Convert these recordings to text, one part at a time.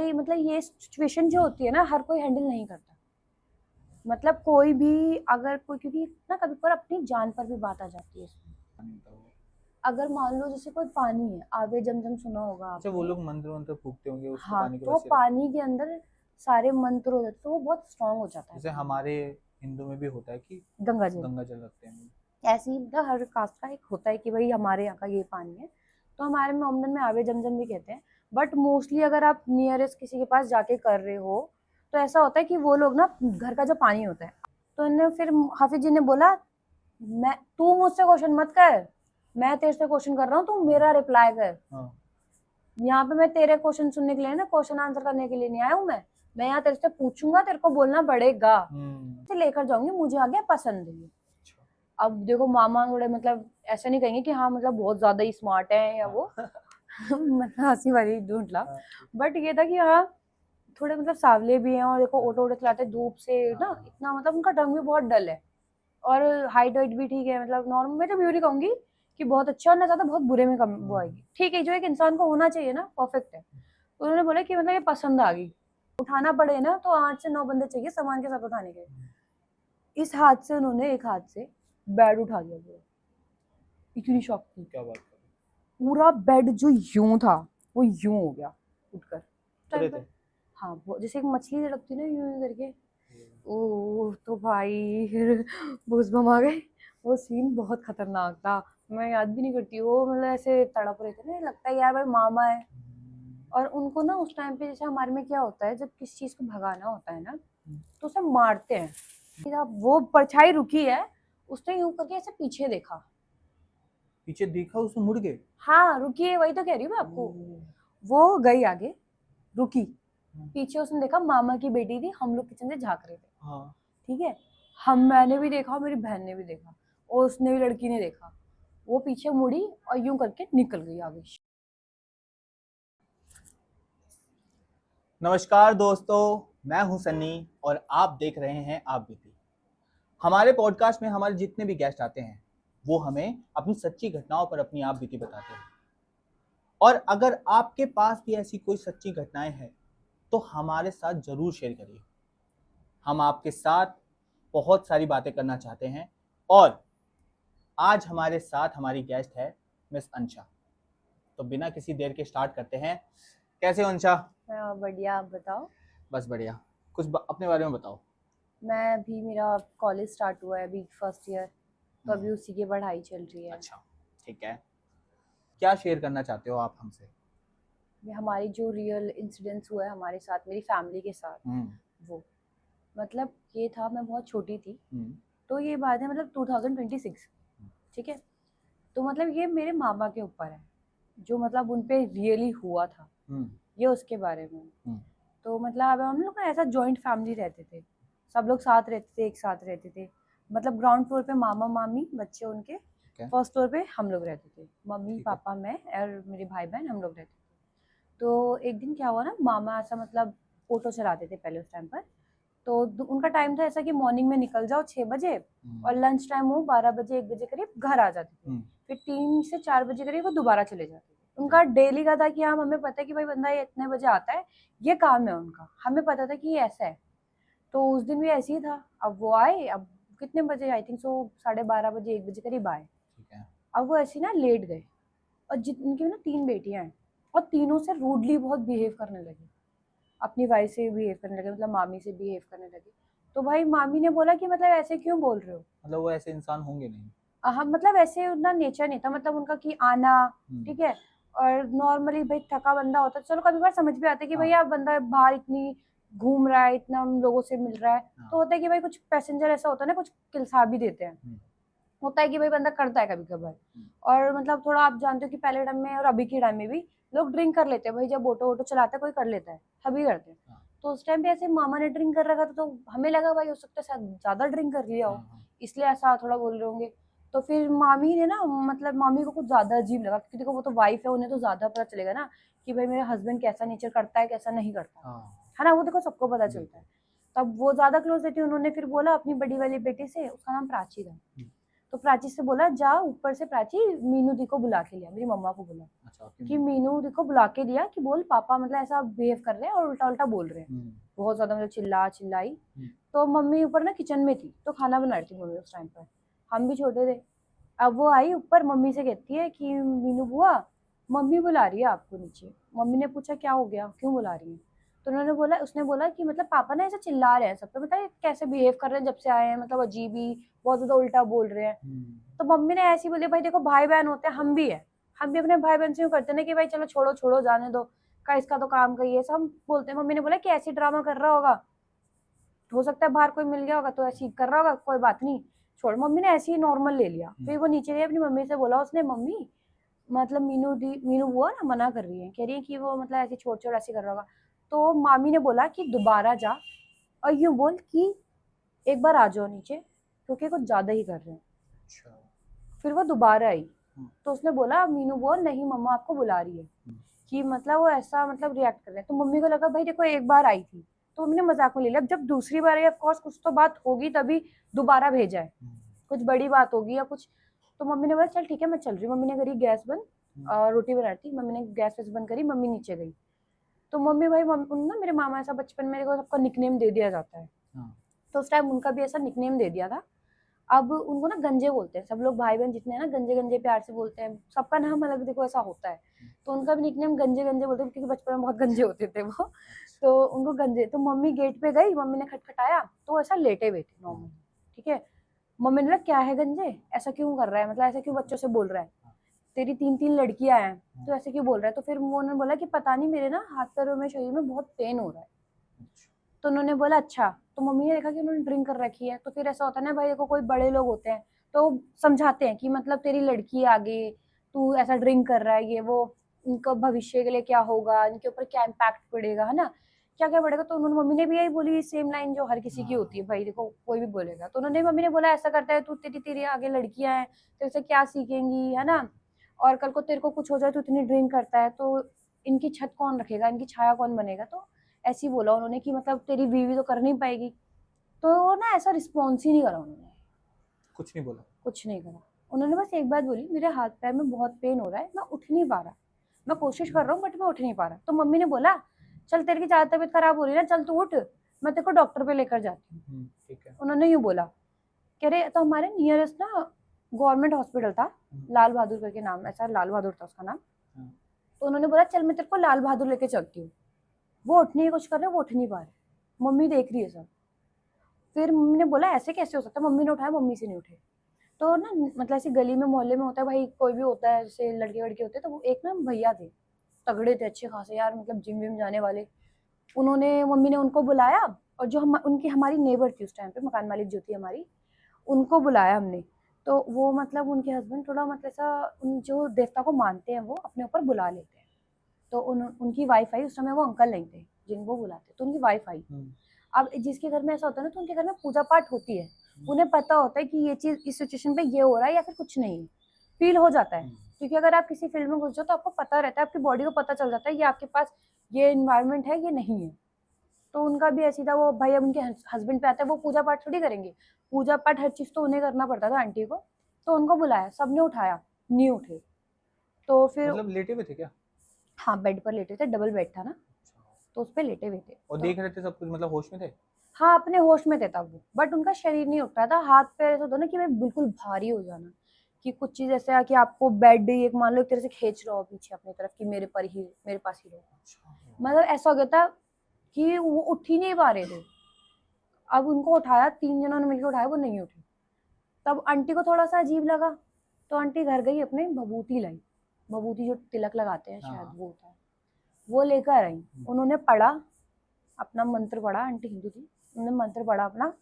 भाई मतलब ये सिचुएशन जो होती है ना हर कोई हैंडल नहीं करता। मतलब कोई भी अगर कोई, क्योंकि ना कभी पर अपनी जान पर भी बात आ जाती है इसमें। अगर मान लो जैसे कोई पानी है, आवे जमजम सुना होगा अच्छा, वो आपने। लोग मंत्र मंत्र फूकते होंगे उसको हाँ, पानी के तो वजह से रखते पानी के अंदर सारे मंत्र हो जाते तो वो बहुत स्ट्रांग हो जाता हैं। है जैसे पानी। हमारे हिंदू में भी होता है कि गंगा जल गंगा जल रखते हैं। ऐसे ही मतलब हर कास्ट का एक होता है कि भाई हमारे यहाँ का ये पानी है, तो हमारे में ओमन में आवे जमजम भी कहते हैं। बट मोस्टली अगर आप नियरेस्ट किसी के पास जाके कर रहे हो तो ऐसा होता है कि वो लोग ना घर का जो पानी होता है, तो इन्हें फिर हाफिज जी ने बोला, मैं तू मुझसे क्वेश्चन मत कर, मैं तेरे से क्वेश्चन कर रहा हूँ, तू मेरा रिप्लाई कर। हाँ। यहाँ पे मैं तेरे क्वेश्चन सुनने के लिए ना, क्वेश्चन आंसर करने के लिए नहीं आया हूँ मैं यहाँ तेरे से पूछूंगा, तेरे को बोलना पड़ेगा। से लेकर जाऊंगी, मुझे आ गया पसंद है। अच्छा। अब देखो मामा थोड़े मतलब ऐसा नहीं कहेंगे कि हाँ मतलब बहुत ज्यादा ही स्मार्ट है या वो मतलब हंसी वाली ढूंढ ला। बट ये था कि हाँ थोड़े मतलब सावले भी हैं, और देखो ऑटो ऑटो चलाते धूप से ना, इतना मतलब उनका ढंग भी बहुत डल है, और हाइट वाइट भी ठीक है, मतलब नॉर्मल। मैं तो ब्यूटी कहूंगी कि बहुत अच्छा, और ना ज्यादा बहुत बुरे में कम वो आएगी, ठीक है जो एक इंसान को होना चाहिए ना, परफेक्ट है। तो उन्होंने बोला कि मतलब ये पसंद आ गई, उठाना पड़े ना तो 8 से 9 बंदे चाहिए सामान के साथ उठाने के लिए। इस हाथ से उन्होंने एक हाथ से बेड उठा दिया पूरा। इतनी शॉक थी। क्या बात कर पूरा बेड जो यूं था वो यूं हो गया उठकर रहे टाइम थे? पर। हाँ वो जैसे एक मछली तड़पती ना यूं यूं करके। ओ तो भाई फिर बम आ गए। वो सीन बहुत खतरनाक था, मैं याद भी नहीं करती। वो मतलब ऐसे तड़प रहे थे ना, लगता है यार भाई मामा है। और उनको ना उस टाइम पे जैसे हमारे में क्या होता है, जब किसी चीज को भगाना होता है ना तो उसे मारते हैं। फिर अब वो परछाई रुकी है, उसने यूं करके ऐसे पीछे देखा। पीछे देखा, उसमें मुड़ गए। हाँ रुकी है, वही तो कह रही हूँ मैं आपको। वो गई आगे, रुकी, पीछे उसने देखा मामा की बेटी थी, हम लोग किचन से झांक रहे थे। हाँ। ठीक है, हम मैंने भी देखा, मेरी बहन ने भी देखा, और उसने भी, लड़की ने देखा। वो पीछे मुड़ी और यूं करके निकल गई आगे। नमस्कार दोस्तों, मैं हूं सन्नी और आप देख रहे हैं आप बीती। हमारे पॉडकास्ट में हमारे जितने भी गेस्ट आते हैं वो हमें अपनी सच्ची घटनाओं पर अपनी आप बीती बताते हैं। और अगर आपके पास भी ऐसी कोई सच्ची घटनाएं हैं तो हमारे साथ जरूर शेयर करिए। हम आपके साथ बहुत सारी बातें करना चाहते हैं। और आज हमारे साथ हमारी गेस्ट है मिस अंशा। तो बिना किसी देर के स्टार्ट करते हैं। कैसे हो अंशा? बढ़िया, आप बताओ। बस बढ़िया। कुछ अपने बारे में बताओ। मैं अभी, मेरा कॉलेज स्टार्ट हुआ है अभी, फर्स्ट ईयर, तो अभी उसी की पढ़ाई चल रही है। अच्छा, ठीक है। क्या शेयर करना चाहते हो आप हमसे? हमारी जो रियल इंसिडेंट्स हुआ है हमारे साथ, मेरी फैमिली के साथ, वो मतलब ये था, मैं बहुत छोटी थी, तो ये बात है मतलब 2026। ठीक है, तो मतलब ये मेरे मामा के ऊपर है, जो मतलब उन पे रियली हुआ था, ये उसके बारे में। तो मतलब हम लोग ना ऐसा जॉइंट फैमिली रहते थे, सब लोग साथ रहते थे, एक साथ रहते थे। मतलब ग्राउंड फ्लोर पे मामा मामी बच्चे उनके, फर्स्ट फ्लोर पे हम लोग रहते थे, मम्मी पापा मैं और मेरे भाई बहन, हम लोग रहते थे। तो एक दिन क्या हुआ ना, मामा ऐसा मतलब ऑटो चलाते थे पहले उस टाइम पर। तो उनका टाइम था ऐसा कि मॉर्निंग में निकल जाओ 6 बजे, और लंच टाइम वो 12 बजे 1 बजे करीब घर आ जाते थे। फिर 3 से 4 बजे करीब वो दोबारा चले जाते थे। उनका डेली का था कि हाँ हमें पता है कि भाई बंदा ये इतने बजे आता है, ये काम है उनका, हमें पता था कि ये ऐसा है। तो उस दिन भी ऐसे ही था। अब वो आए, अब कितने बजे, आई थिंक सो 12:30 बजे 1 बजे करीब आए। अब वो ऐसे ना लेट गए, और उनकी ना 3 बेटियां हैं, और तीनों से रूडली बहुत बिहेव करने लगे, अपनी वाइफ से बिहेव करने लगे, मतलब मामी से बिहेव करने लगे। तो भाई मामी ने बोला कि मतलब ऐसे क्यों बोल रहे हो। मतलब वो ऐसे इंसान होंगे नहीं। हम मतलब ऐसे उतना नेचर नहीं था, मतलब उनका कि आना, ठीक है। और नॉर्मली भाई थका बंदा होता है, चलो कभी बार समझ भी आता है कि भैया बंदा बाहर इतनी घूम रहा है, इतना हम लोगों से मिल रहा है, तो होता है कि भाई कुछ पैसेंजर ऐसा होता है ना, कुछ किलसा भी देते हैं। होता है कि भाई बंदा करता है कभी कभार। और मतलब थोड़ा आप जानते हो कि पहले टाइम में और अभी के टाइम में भी लोग ड्रिंक कर लेते हैं भाई, जब ऑटो ऑटो चलाता है कोई कर लेता है, सभी करते हैं। तो उस टाइम पे ऐसे मामा ने ड्रिंक कर रखा था, तो हमें लगा भाई हो सकता है शायद ज्यादा ड्रिंक कर लिया हो, इसलिए ऐसा थोड़ा बोल रहे होंगे। तो फिर मामी ने ना, मतलब मामी को कुछ ज्यादा अजीब लगा, क्योंकि देखो वो तो वाइफ है, उन्हें तो ज्यादा पता चलेगा ना कि भाई मेरे हस्बैंड कैसा नेचर करता है, कैसा नहीं करता है ना, वो देखो सबको पता चलता है। तब वो ज्यादा क्लोज रहती है, उन्होंने फिर बोला अपनी बड़ी वाली बेटी से, उसका नाम प्राची था, तो प्राची से बोला जा ऊपर से, प्राची मीनू दी को बुला के लिया, मेरी मम्मा को बोला कि मीनू दी को बुला के लिया कि बोल पापा मतलब ऐसा बिहेव कर रहे हैं और उल्टा उल्टा बोल रहे हैं, बहुत ज्यादा मतलब चिल्लाई। तो मम्मी ऊपर ना किचन में थी, तो खाना बना रही थी मम्मी उस टाइम पर, हम भी छोटे थे। अब वो आई ऊपर, मम्मी से कहती है कि मीनू बुआ मम्मी बुला रही है आपको नीचे। मम्मी ने पूछा क्या हो गया, क्यों बुला रही है? तो उसने बोला कि मतलब पापा ना ऐसा चिल्ला रहे हैं सब पे, बताइए कैसे बिहेव कर रहे हैं जब से आए हैं, मतलब अजीब ही बहुत ज्यादा उल्टा बोल रहे हैं। तो मम्मी ने ऐसी बोली, भाई देखो भाई बहन होते हैं, हम भी है, हम भी अपने भाई बहन से यूं करते ना कि भाई चलो छोड़ो छोड़ो जाने दो, का इसका तो काम का ही है, सब हम बोलते हैं। मम्मी ने बोला कि ऐसी ड्रामा कर रहा होगा, हो सकता है बाहर कोई मिल गया होगा तो ऐसी कर रहा होगा, कोई बात नहीं छोड़। मम्मी ने ऐसे ही नॉर्मल ले लिया। फिर वो नीचे गई, अपनी मम्मी से बोला उसने, मम्मी मतलब मीनू बुआ ना मना कर रही है, कह रही है कि वो मतलब ऐसे छोड़ छोड़ ऐसे कर रहा होगा। तो मामी ने बोला कि दोबारा जा और यूं बोल कि एक बार आ जाओ नीचे, क्योंकि कुछ ज्यादा ही कर रहे हैं। फिर वो दोबारा आई, तो उसने बोला मीनू बुआ नहीं मम्मा आपको बुला रही है, कि मतलब वो ऐसा मतलब रिएक्ट कर रहे हैं। तो मम्मी को लगा भाई देखो एक बार आई थी, तो मम्मी ने मजाक में ले लिया। अब जब दूसरी बार आई, ऑफ कोर्स कुछ तो बात होगी तभी दोबारा भेजा है, कुछ बड़ी बात होगी या कुछ। तो मम्मी ने बोला चल ठीक है मैं चल रही हूँ। मम्मी ने करी गैस बंद, और रोटी बना रही थी, मम्मी ने गैस वैस बंद करी, मम्मी नीचे गई। तो मम्मी भाई ना मेरे मामा ऐसा बचपन में को सबका निकनेम दे दिया जाता है, तो उस टाइम उनका भी ऐसा निकनेम दे दिया था। अब उनको ना गंजे बोलते हैं सब लोग, भाई बहन जितने हैं ना गंजे गंजे प्यार से बोलते हैं, सबका नाम अलग देखो ऐसा होता है, तो उनका भी निकनेम गंजे गंजे बोलते हैं, क्योंकि बचपन में बहुत गंजे होते थे वो, तो उनको गंजे। तो मम्मी गेट पे गई, मम्मी ने खटखटाया, तो ऐसा लेटे हुए थे नॉर्मल, ठीक है। मम्मी ने बोला क्या है गंजे, ऐसा क्यों कर रहा है, मतलब ऐसा क्यों बच्चों से बोल रहा है, तेरी 3 लड़कियां हैं तो ऐसे क्यों बोल रहा है। तो फिर उन्होंने बोला कि पता नहीं मेरे ना हाथ पैरों में शरीर में बहुत पेन हो रहा है। तो उन्होंने बोला अच्छा। तो मम्मी ने देखा कि उन्होंने ड्रिंक कर रखी है, तो फिर ऐसा होता है ना भाई, देखो कोई बड़े लोग होते हैं तो समझाते हैं कि मतलब तेरी लड़की आगे, तू ऐसा ड्रिंक कर रहा है, ये वो, इनका भविष्य के लिए क्या होगा, इनके ऊपर क्या इम्पैक्ट पड़ेगा, है ना, क्या क्या पड़ेगा। तो उन्होंने, मम्मी ने भी यही बोली सेम लाइन जो हर किसी की होती है, भाई देखो कोई भी बोलेगा। तो उन्होंने, मम्मी ने बोला ऐसा करता है तू, तेरी तेरी आगे लड़कियां हैं, तेरे से क्या सीखेंगी, है ना, और कल को तेरे को कुछ हो जाए तो इतनी ड्रिंक करता है, तो इनकी छत कौन रखेगा, इनकी छाया कौन बनेगा। तो ऐसी बोला उन्होंने कि मतलब तेरी बीवी तो कर नहीं पाएगी। तो वो ना ऐसा रिस्पॉन्स ही नहीं करा उन्होंने, कुछ नहीं बोला, कुछ नहीं करा। उन्होंने बस एक बात बोली, मेरे हाथ पैर में बहुत पेन हो रहा है, मैं उठ नहीं पा रहा, मैं कोशिश कर रहा हूँ बट मैं उठ नहीं पा रहा। तो मम्मी ने बोला चल तेरी की ज्यादा तबीयत खराब हो रही है ना, चल तू उठ, मैं तेरे को डॉक्टर पे लेकर जाती हूँ। ठीक है। उन्होंने यूँ बोला, कह रहे तो हमारे नियरेस्ट ना गवर्नमेंट हॉस्पिटल था, लाल बहादुर करके नाम, ऐसा लाल बहादुर था उसका नाम। तो उन्होंने बोला चल मैं तेरे को लाल बहादुर लेके चलती हूँ। वो उठने की कोशिश कर रहे, वो उठ नहीं पा रहे, मम्मी देख रही है सब। फिर मम्मी ने बोला ऐसे कैसे हो सकता है, मम्मी ने उठाया, मम्मी से नहीं उठे। तो ना मतलब ऐसी गली में मोहल्ले में होता है भाई, कोई भी होता है जैसे लड़के वड़के होते हैं, तो वो एक ना भैया थे, तगड़े थे अच्छे खासे यार, मतलब जिम विम जाने वाले। उन्होंने, मम्मी ने उनको बुलाया, और जो उनकी हमारी नेबर थी उस टाइम पे, मकान मालिक जो थी हमारी, उनको बुलाया हमने। तो वो मतलब उनके हस्बैंड थोड़ा मतलब ऐसा जो देवता को मानते हैं वो अपने ऊपर बुला लेते हैं। तो उनकी वाइफ आई, उस समय वो अंकल नहीं थे जिनको बुलाते, तो उनकी वाइफ आई। अब जिसके घर में ऐसा होता है ना, तो उनके घर में पूजा पाठ होती है, उन्हें पता होता है कि ये चीज इस सिचुएशन पे ये हो रहा है या फिर कुछ नहीं है, फील हो जाता है। क्योंकि अगर आप किसी फील्ड में घुस जाओ तो आपको पता रहता है, आपकी बॉडी को पता चल जाता है ये आपके पास ये इन्वायरमेंट है ये नहीं है। तो उनका भी ऐसी था, वो भाई अब उनके हस्बैंड पे आता है, वो पूजा पाठ थोड़ी करेंगे, पूजा पाठ हर चीज तो उन्हें करना पड़ता था आंटी को। तो उनको बुलाया, सबने उठाया, नहीं उठे। तो फिर मतलब लेटे हुए थे क्या? हाँ बेड पर लेटे थे, डबल बेड था ना, तो उस पे लेटे हुए थे। और तो देख रहे थे सब कुछ, मतलब होश में थे? हाँ अपने होश में थे तब वो, बट उनका शरीर नहीं उठ रहा था, हाथ पैर ऐसा होता ना कि भाई बिल्कुल भारी हो जाना, कि कुछ चीज ऐसे है कि आपको बेड एक मान लो एक तरह से खींच रहा हो पीछे अपनी तरफ, कि मेरे पर ही, मेरे पास ही रहो। मतलब ऐसा हो गया था कि वो उठ ही नहीं पा रहे थे। अब उनको उठाया, 3 जनों ने मिलकर उठाया, वो नहीं उठे। तब आंटी को थोड़ा सा अजीब लगा, तो आंटी घर गई, अपने भभूति लाई, भभूति जो तिलक लगाते हैं शायद वो होता है, वो लेकर आई। उन्होंने पढ़ा अपना मंत्र पढ़ा, आंटी हिंदू थी, उन्होंने मंत्र पढ़ा अपना,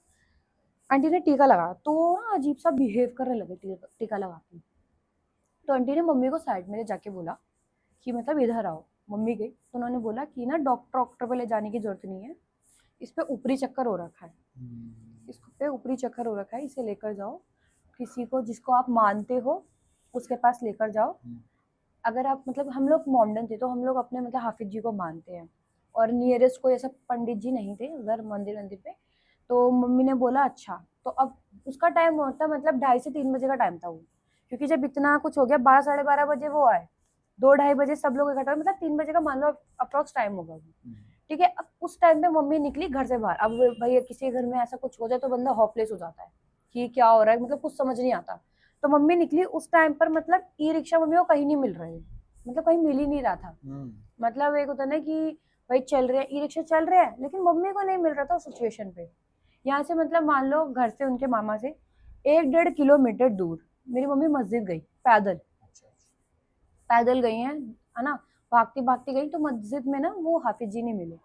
आंटी ने टीका लगा, तो ना अजीब सा बिहेव करने लगे टीका लगा के। तो आंटी ने मम्मी को साइड में ले जाके बोला कि मतलब इधर आओ। मम्मी गई, तो उन्होंने बोला कि ना डॉक्टर पे ले जाने की जरूरत नहीं है, इस पे ऊपरी चक्कर हो रखा है, इस पे ऊपरी चक्कर हो रखा है, इसे लेकर जाओ किसी को जिसको आप मानते हो उसके पास लेकर जाओ। अगर आप मतलब, हम लोग मोमडन थे तो हम लोग अपने मतलब हाफिज जी को मानते हैं, और नियरेस्ट कोई ऐसा पंडित जी नहीं थे उधर मंदिर पे। तो मम्मी ने बोला अच्छा। तो अब उसका टाइम होता मतलब 2:30 से 3 बजे का टाइम था वो, क्योंकि जब इतना कुछ हो गया 12 साढ़े 12 बजे वो आए, 2-2:30 बजे सब लोग इकट्ठा, मतलब 3 बजे का मान लो अप्रोक्स टाइम होगा। ठीक है, अब उस टाइम पे मम्मी निकली घर से बाहर। अब भाई किसी घर में ऐसा कुछ हो जाए तो बंदा होपलेस हो जाता है कि क्या हो रहा है, मतलब कुछ समझ नहीं आता। तो मम्मी निकली उस टाइम पर, मतलब ई रिक्शा मम्मी को कहीं नहीं मिल रही, मतलब कहीं मिल ही नहीं रहा था। मतलब एक होता है ना कि भाई चल रहे हैं, ई रिक्शा चल रहे हैं, लेकिन मम्मी को नहीं मिल रहा था उस सिचुएशन पे। यहाँ से मतलब मान लो घर से उनके मामा से 1-1.5 किलोमीटर दूर मेरी मम्मी मस्जिद गई पैदल। पैदल गई है ना, भागती भागती गई, तो मस्जिद में ना वो हाफिज जी नहीं मिले।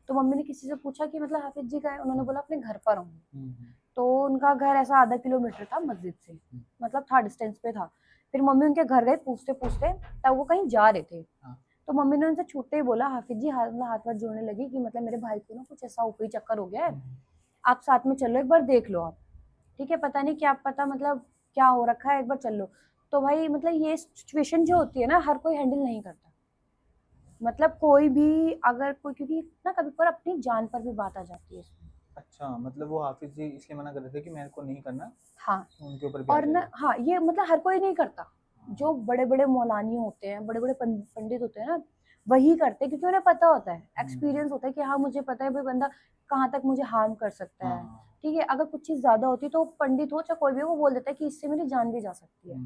तो मम्मी ने किसी से पूछा कि मतलब हाफिज जी का है, उन्होंने बोला अपने घर पर हूँ। तो उनका घर ऐसा आधा किलोमीटर था मस्जिद से, मतलब था डिस्टेंस पे था। फिर मम्मी उनके घर गए पूछते पूछते, तब वो कहीं जा रहे थे। तो मम्मी ने उनसे छूटते ही बोला, हाफिज जी हाथ वाथ जोड़ने लगी कि मतलब मेरे भाई को ना कुछ ऐसा ऊपरी चक्कर हो गया है, आप साथ में चलो एक बार देख लो आप। ठीक है, पता नहीं क्या पता मतलब क्या हो रखा है, एक बार चल लो। तो भाई मतलब ये सिचुएशन जो होती है ना, हर कोई हैंडल नहीं करता। मतलब कोई भी अगर कोई, क्योंकि ना कभी पर अपनी जान पर भी बात आ जाती है इसमें। अच्छा, मतलब वो हाफिज जी इसलिए मना कर रहे थे कि मेरे को नहीं करना। हाँ, उनके ऊपर भी आ और ना जाएगा। हाँ, ये मतलब हर कोई नहीं करता। जो बड़े बड़े मौलानी होते हैं, बड़े बड़े पंडित होते हैं ना, वही करते हैं, क्योंकि उन्हें पता होता है, एक्सपीरियंस होता है कि हाँ मुझे पता है भाई बंदा कहाँ तक मुझे हार्म कर सकता है। ठीक है, अगर कुछ चीज ज्यादा होती है तो पंडित हो चाहे कोई भी हो, वो बोल देता है कि इससे मेरी जान भी जा सकती है।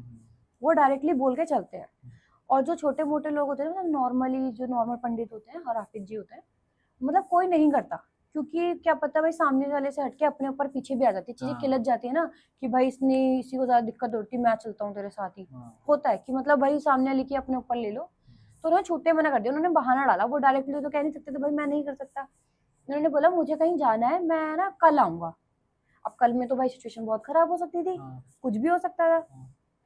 वो डायरेक्टली बोल के चलते हैं। और जो छोटे मोटे लोग होते हैं ना, नॉर्मली जो नॉर्मल पंडित होते हैं और हाफिज जी होते हैं, मतलब कोई नहीं करता। क्योंकि क्या पता भाई सामने वाले से हटके अपने ऊपर पीछे भी आ जाती है, चीजें खिलच जाती है ना, कि भाई इसने इसी को ज्यादा दिक्कत होती है, मैं चलता हूँ तेरे साथ ही। होता है कि मतलब भाई सामने वाले की अपने ऊपर ले लो। तो उन्होंने छूटे मना कर दिया, उन्होंने बहाना डाला, वो डायरेक्टली तो कह नहीं सकते थे भाई मैं नहीं कर सकता। उन्होंने बोला मुझे कहीं जाना है, मैं ना कल आऊंगा। अब कल में तो भाई सिचुएशन बहुत खराब हो सकती थी, कुछ भी हो सकता था।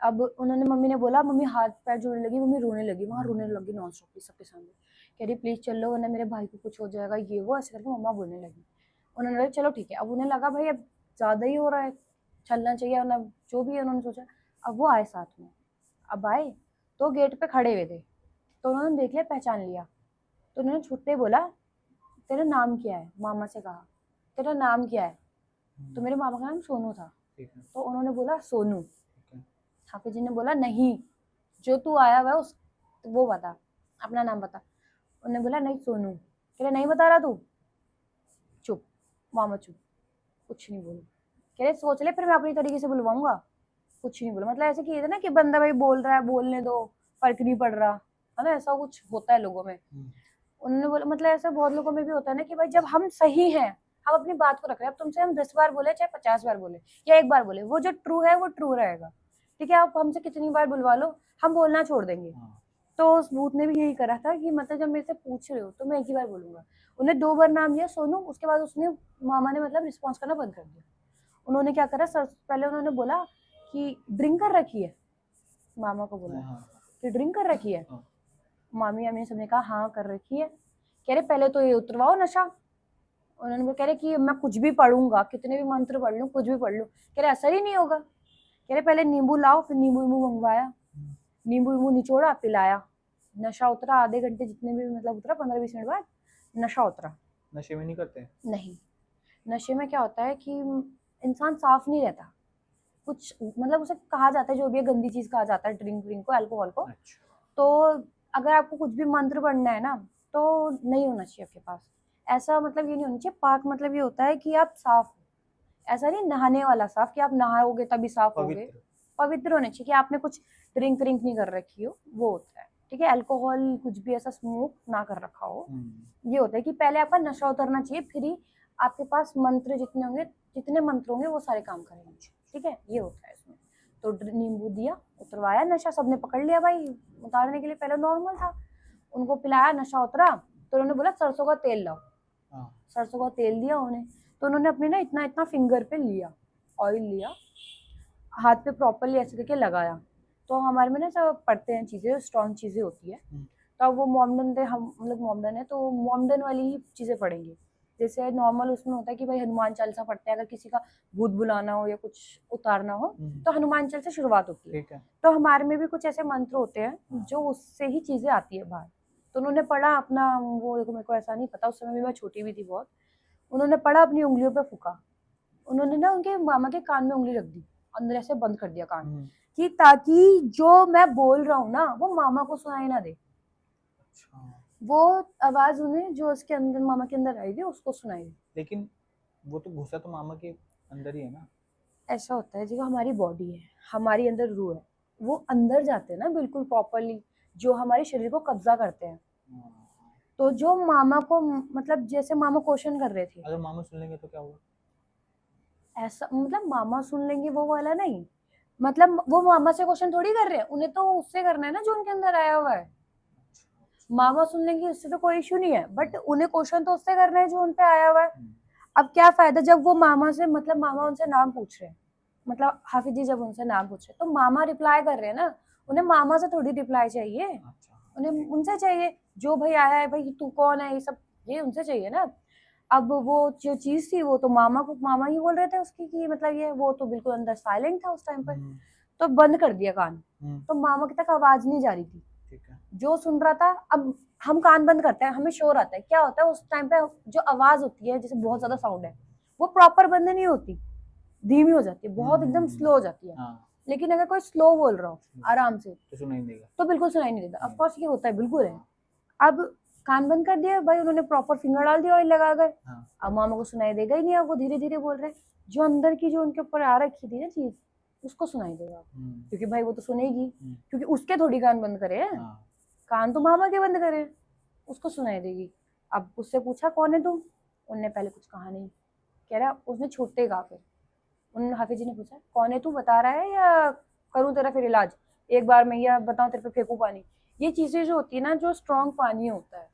अब उन्होंने, मम्मी ने बोला, मम्मी हाथ पैर जोड़ने लगी, मम्मी रोने लगी, वहां रोने लगी नॉन स्टॉप सबके सामने, कह रही प्लीज चल लो वरना मेरे भाई को कुछ हो जाएगा, ये वो ऐसे करके मम्मा बोलने लगी। उन्होंने बोला चलो ठीक है। अब उन्हें लगा भाई अब ज्यादा ही हो रहा है, चलना चाहिए, वरना जो भी है उन्होंने सोचा। अब वो आए साथ में, अब आए तो गेट पे खड़े हुए थे, तो उन्होंने देख लिया, पहचान लिया। तो उन्होंने छुट्टे बोला तेरा नाम क्या है, मामा से कहा तेरा नाम क्या है। तो मेरे मामा का नाम सोनू था। तो उन्होंने बोला सोनू। हाफिज जी ने बोला नहीं, जो तू आया हुआ है उस वो बता, अपना नाम बता। उन्होंने बोला नहीं सोनू। कह रहे नहीं बता रहा तू, चुप। मामा चुप, कुछ नहीं बोले। कह रहे सोच ले फिर मैं अपनी तरीके से बुलवाऊंगा, कुछ नहीं बोला। मतलब ऐसे किए थे ना कि बंदा भाई बोल रहा है, बोलने दो, फर्क नहीं पड़ रहा है ना, ऐसा कुछ होता है लोगों में। उन्होंने बोला मतलब ऐसा बहुत लोगों में भी होता है ना कि भाई जब हम सही हैं, हम अपनी बात को रख रहे हैं, अब तुमसे हम 10 बार बोले चाहे 50 बार बोले या एक बार बोले, वो जो ट्रू है वो ट्रू रहेगा। ठीक है, आप हमसे कितनी बार बुलवा लो, हम बोलना छोड़ देंगे। तो उस भूत ने भी यही करा था कि मतलब जब मेरे से पूछ रहे हो तो मैं एक ही बार बोलूंगा। उन्हें 2 बार नाम लिया सोनू, उसके बाद उसने, मामा ने मतलब रिस्पॉन्स करना बंद कर दिया। उन्होंने क्या करा, सर पहले उन्होंने बोला कि ड्रिंक कर रखी है, मामा को बोला कि ड्रिंक कर रखी है। मामी अम्मी सबने कहा हाँ कर रखी है। कह रहे पहले तो ये उतरवाओ नशा। उन्होंने बोला, कह रहे कि मैं कुछ भी पढ़ूंगा, कितने भी मंत्र पढ़ लूँ, कुछ भी पढ़ लूँ, कह रहे असर ही नहीं होगा। कह रहे पहले नींबू लाओ, फिर नींबू मंगवाया, नींबू निचोड़ा, पिलाया, नशा उतरा। आधे घंटे जितने भी मतलब उतरा, 15-20 मिनट बाद नशा उतरा। नशे में नहीं करते? नहीं, नशे में क्या होता है कि इंसान साफ नहीं रहता, कुछ मतलब उसे कहा जाता है जो भी है गंदी चीज कहा जाता है, ड्रिंक को, अल्कोहल को। तो अगर आपको कुछ भी मंत्र पढ़ना है ना, तो नहीं होना चाहिए आपके पास। ऐसा मतलब ये नहीं होना चाहिए, पाक मतलब ये होता है कि आप साफ हो, ऐसा नहीं नहाने वाला साफ कि आप नहाओगे तभी साफ होगे। पवित्र होने चाहिए कि आपने कुछ ड्रिंक नहीं कर रखी हो, वो होता है। ठीक है, अल्कोहल कुछ भी ऐसा स्मोक ना कर रखा हो, ये होता है कि पहले आपका नशा उतरना चाहिए, फिर ही आपके पास मंत्र जितने होंगे, जितने मंत्र होंगे वो सारे काम करेंगे। ठीक है, ये होता है इसमें। तो नींबू दिया, उतरवाया, नशा सबने पकड़ लिया भाई उतारने के लिए। पहले नॉर्मल था, उनको पिलाया, नशा उतरा, तो उन्होंने बोला सरसों का तेल लाओ। सरसों का तेल दिया उन्हें, तो उन्होंने अपने ना इतना इतना फिंगर पे लिया, ऑयल लिया, हाथ पे प्रॉपरली ऐसे करके लगाया। तो हमारे में ना सब पढ़ते हैं चीजें, स्ट्रॉन्ग चीजें होती है। तो अब वो मोमडन थे, हम लोग मोमडन है, तो मोमडन वाली ही चीजें पढ़ेंगे। जैसे नॉर्मल उसमें होता है कि भाई हनुमान चालीसा पढ़ते हैं, अगर किसी का भूत बुलाना हो या कुछ उतारना हो तो हनुमान चालीसा से शुरुआत होती है। तो हमारे में भी कुछ ऐसे मंत्र होते हैं जो उससे ही चीजें आती है बाहर। तो उन्होंने पढ़ा अपना वो, देखो मेरे को ऐसा नहीं पता, उस समय भी मैं छोटी भी थी बहुत। उन्होंने पढ़ा, अपनी उंगलियों पे फूका, उन्होंने ना उनके मामा के कान में उंगली रख दी, अंदर ऐसे बंद कर दिया कान, कि ताकि जो मैं बोल रहा हूँ ना वो मामा को सुनाई ना दे। वो आवाज उन्हें जो उसके अंदर मामा के अंदर आई थी उसको सुनाई दी। लेकिन वो तो घुसा तो मामा के अंदर ही है ना। ऐसा होता है जी, वो हमारी बॉडी है, हमारी अंदर रूह है, वो अंदर जाते हैं ना बिल्कुल प्रॉपरली, जो हमारे शरीर को कब्जा करते हैं। तो जो मामा को मतलब जैसे मामा क्वेश्चन कर रहे थे, अगर मामा सुन लेंगे तो क्या होगा? ऐसा मतलब मामा सुन लेंगे वो वाला नहीं, मतलब वो मामा से क्वेश्चन थोड़ी कर रहे हैं, उन्हें तो उससे करना है ना जो उनके अंदर आया हुआ है। मामा सुन लेंगे उससे तो कोई इशू नहीं है, बट उन्हें क्वेश्चन तो उससे करना है जो उन पे आया हुआ है। अब क्या फायदा जब वो मामा से मतलब मामा उनसे नाम पूछ रहे हैं, मतलब हाफिज जी जब उनसे नाम पूछ रहे हैं तो मामा रिप्लाई कर रहे हैं ना, उन्हें मामा से थोड़ी रिप्लाई चाहिए, उन्हें उनसे चाहिए जो भाई आया है, भाई तू कौन है, ये सब ये उनसे चाहिए ना। अब वो जो चीज थी वो तो मामा को मामा ही बोल रहे थे उसकी कि मतलब ये, वो तो बिल्कुल अंदर साइलेंट था उस टाइम पर, तो बंद कर दिया कान, तो मामा की तक आवाज नहीं जा रही थी, जो सुन रहा था। अब हम कान बंद करते हैं, हमें शोर आता है, क्या होता है उस टाइम पे जो आवाज होती है जैसे बहुत ज्यादा साउंड है वो प्रॉपर बंद नहीं होती, धीमी हो जाती है, बहुत एकदम स्लो हो जाती है। लेकिन अगर कोई स्लो बोल रहा हो आराम से तो सुनाई देगा, तो बिल्कुल सुनाई नहीं देता। ऑफ कोर्स ये होता है, बिल्कुल है। अब कान बंद कर दिया भाई, उन्होंने प्रॉपर फिंगर डाल दिया ऑयल लगाकर, अब मामा को सुनाई देगा ही नहीं, अब वो धीरे धीरे बोल रहे हैं, जो अंदर की जो उनके ऊपर आ रखी थी ना चीज उसको सुनाई देगा, क्योंकि भाई वो तो सुनेगी, क्योंकि उसके थोड़ी कान बंद करे हैं, कान तो मामा के बंद करे, उसको सुनाई देगी। अब उससे पूछा कौन है तुम, उनने पहले कुछ कहा नहीं, कह रहा उसने छूटते कहा, फिर उन हाफिज जी ने पूछा कौन है तू, बता रहा है या करूं तेरा फिर इलाज एक बार में, या बताऊं तेरे पे फेंकू पानी। ये चीजें जो होती है ना, जो स्ट्रॉन्ग पानी होता है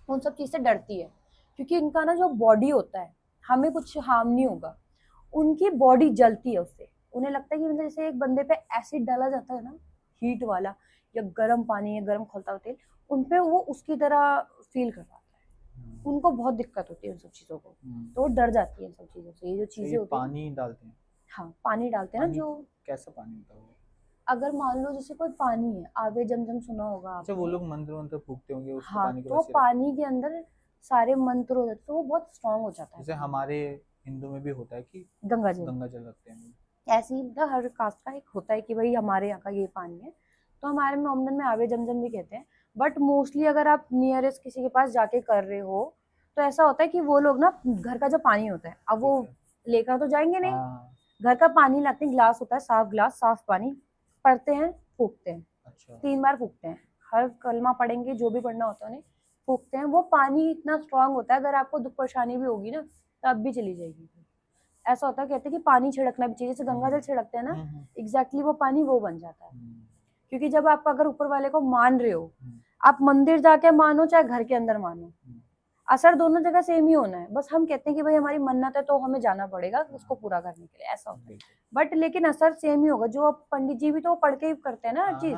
उन सब चीज से डरती है, क्योंकि इनका ना जो बॉडी होता है हमें कुछ हार्म नहीं होगा, उनकी बॉडी जलती है उससे, उन्हें लगता है कि मतलब जैसे एक बंदे पे एसिड डाला जाता है ना, हीट वाला, या गर्म पानी या गर्म खौलता हुआ तेल, उनपे वो उसकी तरह फील कर पाता है, उनको बहुत दिक्कत होती है उन सब चीजों को, तो वो डर जाती है इन सब चीजों से। ये जो चीजें होती है, पानी डालते हैं, हाँ पानी डालते हैं ना, जो कैसा पानी होता है? अगर मान लो जैसे कोई पानी है, आवे जमजम सुना होगा, अच्छा वो लोग मंत्र मंत्र फूकते होंगे उसको, हाँ, पानी के तो पानी के अंदर सारे मंत्र हो जाते, तो वो बहुत स्ट्रांग हो जाता है। जैसे हमारे हिंदू में भी होता है कि गंगा जल रखते हैं, ऐसे ही मतलब हर कास्ट का एक होता है कि भाई हमारे यहाँ का ये पानी है, तो हमारे में ओमदन में आवे जमजम भी कहते हैं, बट मोस्टली अगर आप नियरेस्ट किसी के पास जाके कर रहे हो तो ऐसा होता है कि वो लोग ना घर का जो पानी होता है, अब वो लेकर तो जाएंगे नहीं, घर का पानी लाते हैं, ग्लास होता है, साफ ग्लास, साफ पानी, पढ़ते हैं, फूकते हैं, 3 बार फूकते हैं, हर कलमा पढ़ेंगे जो भी पढ़ना होता है उन्हें, फूकते हैं। वो पानी इतना स्ट्रांग होता है, अगर आपको दुख परेशानी भी होगी ना तब भी चली जाएगी। ऐसा होता है, कहते हैं कि पानी छिड़कना भी चाहिए, जैसे गंगा जल छिड़कते हैं ना, एग्जैक्टली वो पानी वो बन जाता है, क्योंकि जब आप अगर ऊपर वाले को मान रहे हो, आप मंदिर जाके मानो चाहे घर के अंदर मानो, असर दोनों जगह सेम ही होना है, बस हम कहते हैं कि भाई हमारी मन्नत है तो हमें जाना पड़ेगा उसको पूरा करने के लिए, ऐसा होता है, बट लेकिन असर सेम ही होगा। जो पंडित जी भी तो पढ़ के ही करते हैं ना हर चीज,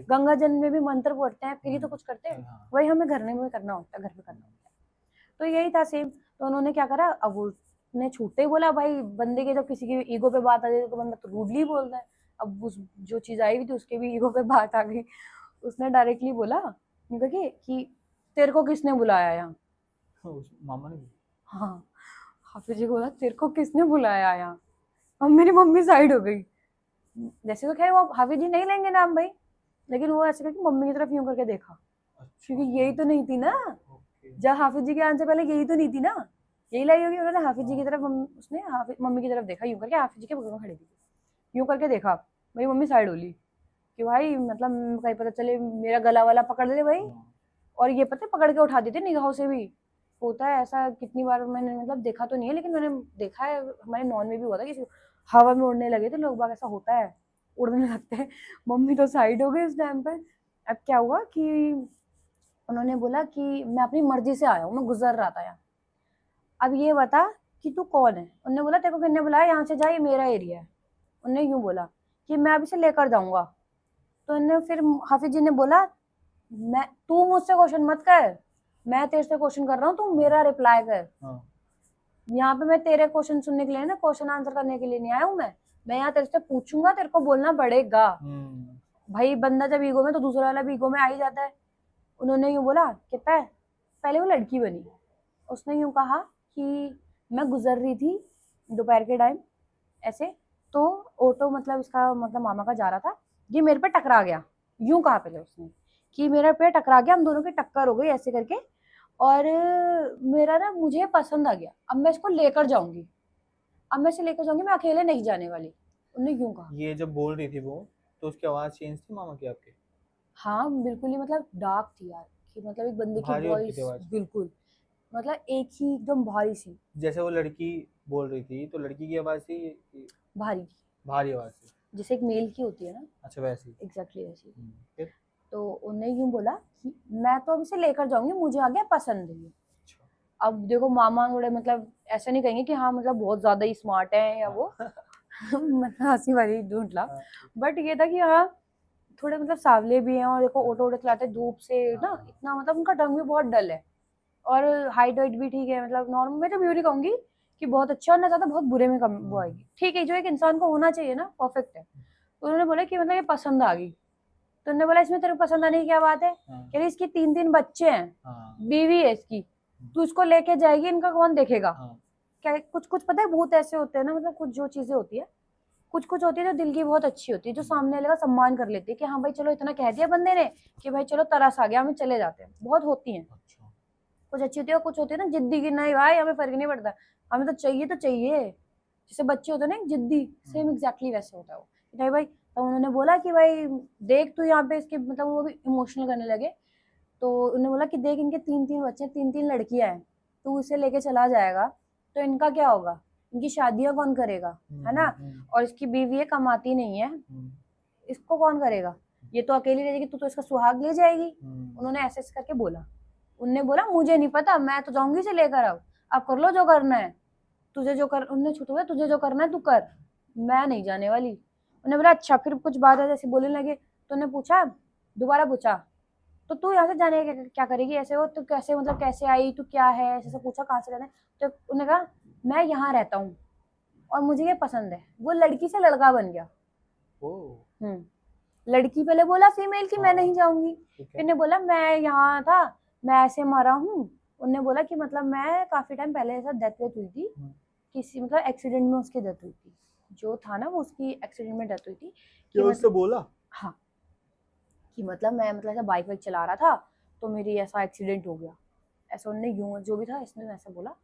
गंगा जल में भी मंत्र पढ़ते हैं फिर ही तो कुछ करते हैं, वही हमें घर में करना होता है, घर में करना होता है, तो यही था सेम। तो उन्होंने क्या करा, अब उसने छूटते ही बोला, भाई बंदे के जब किसी की ईगो पे बात आ जाती है तो बंदा तो रूडली बोलता है, अब उस जो चीज आई हुई थी उसके भी ईगो पे बात आ गई, उसने डायरेक्टली बोला कि तेरे को किसने बुलाया यहाँ, मामा ने, हाँ हाफिज जी को बोला तेरे को किसने बुलाया यहाँ, अब मेरी मम्मी साइड हो गई, जैसे तो खैर वो हाफिज जी नहीं लेंगे नाम भाई, लेकिन वो ऐसे करके मम्मी की तरफ यूं करके देखा, क्योंकि यही तो नहीं थी ना, जब हाफिज जी के आने से पहले यही तो नहीं थी ना, यही लाई होगी, उन्होंने हाफिज जी की तरफ, उसने मम्मी की तरफ देखा यूं करके, हाफिज जी के बगल में खड़ी थी, यूं करके देखा, मेरी मम्मी साइड होली कि भाई मतलब कहीं पता चले मेरा गला वाला पकड़ ले भाई, और ये पता पकड़ के उठा देते निगाहों से भी, होता है ऐसा, कितनी बार मैंने मतलब देखा तो नहीं है लेकिन मैंने देखा है, हमारे नॉन में भी हुआ था कि हवा में उड़ने लगे थे लोग बाग, ऐसा होता है, उड़ने लगते हैं। मम्मी तो साइड हो गई उस टाइम पे। अब क्या हुआ कि उन्होंने बोला कि मैं अपनी मर्जी से आया हूँ, मैं गुजर रहा था यहाँ, अब ये बता कि तू कौन है। उन्होंने बोला तेरे को किसने बुलाया, यहाँ से जा, ये मेरा एरिया है। उन्होंने यूं बोला कि मैं अभी से लेकर जाऊंगा, तो उन्होंने फिर हाफिज जी ने बोला मैं, तू मुझसे क्वेश्चन मत कर, मैं तेरे से क्वेश्चन कर रहा हूँ, तू मेरा रिप्लाई कर, यहाँ पे मैं तेरे क्वेश्चन सुनने के लिए ना, क्वेश्चन आंसर करने के लिए नहीं आया हूँ मैं यहाँ तेरे से पूछूंगा, तेरे को बोलना पड़ेगा। भाई बंदा जब ईगो में तो दूसरा वाला भी ईगो में आ ही जाता है। उन्होंने यूं बोला, कहता है पहले वो लड़की बनी, उसने यूं कहा कि मैं गुजर रही थी दोपहर के टाइम ऐसे, तो ऑटो मतलब इसका मतलब मामा का जा रहा था, ये मेरे पे टकरा गया, यूं कहा पहले उसने कि मेरे पे टकरा गया, हम दोनों की टक्कर हो गई ऐसे करके, और मेरा ना मुझे पसंद आ गया, अब मैं इसको लेकर जाऊंगी, अब मैं इसे लेकर जाऊंगी, मैं अकेले नहीं जाने वाली, उन्होंने यूं कहा। ये जब बोल रही थी वो, तो उसकी आवाज चेंज थी मामा की आपके? हाँ बिल्कुल ही, मतलब डार्क थी यार, कि मतलब एक बंदे की भारी होती थी वॉइस आवाज? बिल्कुल, मतलब एक ही एकदम भारी सी, जैसे वो लड़की बोल रही थी, तो लड़की की आवाज थी भारी, भारी आवाज थी? जैसे एक मेल की होती है ना, अच्छा वैसी। एग्जैक्टली वैसी। फिर? तो उन्होंने यूं बोला कि मैं तो अब इसे लेकर जाऊंगी, मुझे आ गया पसंद है ये। अच्छा। अब देखो मामा थोड़े मतलब ऐसा नहीं कहेंगे कि हाँ मतलब बहुत ज्यादा ही स्मार्ट है या वो मतलब हंसी वाली ढूंढ ला, बट ये था कि हाँ थोड़े मतलब सावले भी हैं, और देखो ऑटो ऑटो चलाते धूप से ना, इतना मतलब उनका ढंग भी बहुत डल है, और हाइट वाइट भी ठीक है, मतलब नॉर्मल, मैं तो ब्यूटी कहूंगी कि बहुत अच्छा, और ना ज्यादा बहुत बुरे में कम वो आएगी, ठीक है जो एक इंसान को होना चाहिए ना, परफेक्ट है। तो उन्होंने बोला कि मतलब ये पसंद आ गई, तो उन्होंने बोला इसमें तेरे को पसंद आने की क्या बात है, कह रही इसकी 3 बच्चे हैं, बीवी है इसकी, तू इसको लेके जाएगी, इनका कौन देखेगा? क्या कुछ कुछ पता है, बहुत ऐसे होते हैं ना, मतलब कुछ जो चीजें होती है, कुछ कुछ होती है जो दिल की बहुत अच्छी होती है, जो सामने वाले का सम्मान कर लेती है कि हाँ भाई चलो इतना कह दिया बंदे ने कि भाई चलो तरस आ गया, हमें चले जाते हैं, बहुत होती हैं। कुछ अच्छी होती है और कुछ होती है ना जिद्दी की, नहीं भाई हमें फर्क नहीं पड़ता, हमें तो चाहिए तो चाहिए, जैसे बच्चे होते हैं ना जिद्दी, सेम एग्जैक्टली वैसे होता है वो, नहीं भाई। तो उन्होंने बोला कि भाई देख तू यहाँ पे इसके, मतलब वो भी इमोशनल करने लगे, तो उन्होंने बोला कि देख इनके 3 बच्चे, 3 लड़कियां हैं, तू इसे लेके चला जाएगा तो इनका क्या होगा, इनकी शादियां कौन करेगा, है ना, और इसकी बीवी है कमाती नहीं है, इसको कौन करेगा, ये तो अकेली रह जाएगी, तू तो इसका सुहाग ले जाएगी। उन्होंने ऐसे ऐसे करके बोला, उनने बोला मुझे नहीं पता, मैं तो जाऊंगी इसे लेकर, अब कर लो जो करना है, तुझे जो कर, उन्होंने छूट गया, तुझे जो करना है तू कर, मैं नहीं जाने वाली। उन्होंने बोला अच्छा, फिर कुछ बात है जैसे बोलने लगे, तो उन्होंने पूछा, दोबारा पूछा, तो तू यहाँ से जाने का क्या करेगी, ऐसे हो तो कैसे, मतलब कैसे आई तू, क्या है, ऐसे से पूछा कहाँ से रहना है, तो उन्होंने कहा मैं यहाँ रहता हूँ और मुझे ये पसंद है, वो लड़की से लड़का बन गया। लड़की पहले बोला फीमेल की मैं नहीं जाऊंगी, फिर ने बोला मैं यहाँ था, मैं ऐसे मरा हूँ, उनने बोला कि मतलब मैं काफी टाइम पहले ऐसा डेथ हुई थी, किसी मतलब एक्सीडेंट में उसकी डेथ हुई थी, जो था ना वो उसकी एक्सीडेंट में डेथ हुई थी, कि उससे बोला हाँ कि मतलब मैं मतलब ऐसा बाइक वाइक चला रहा था तो मेरी ऐसा एक्सीडेंट हो गया, ऐसा उन्होंने यूं जो भी था इसने ऐसा बोला,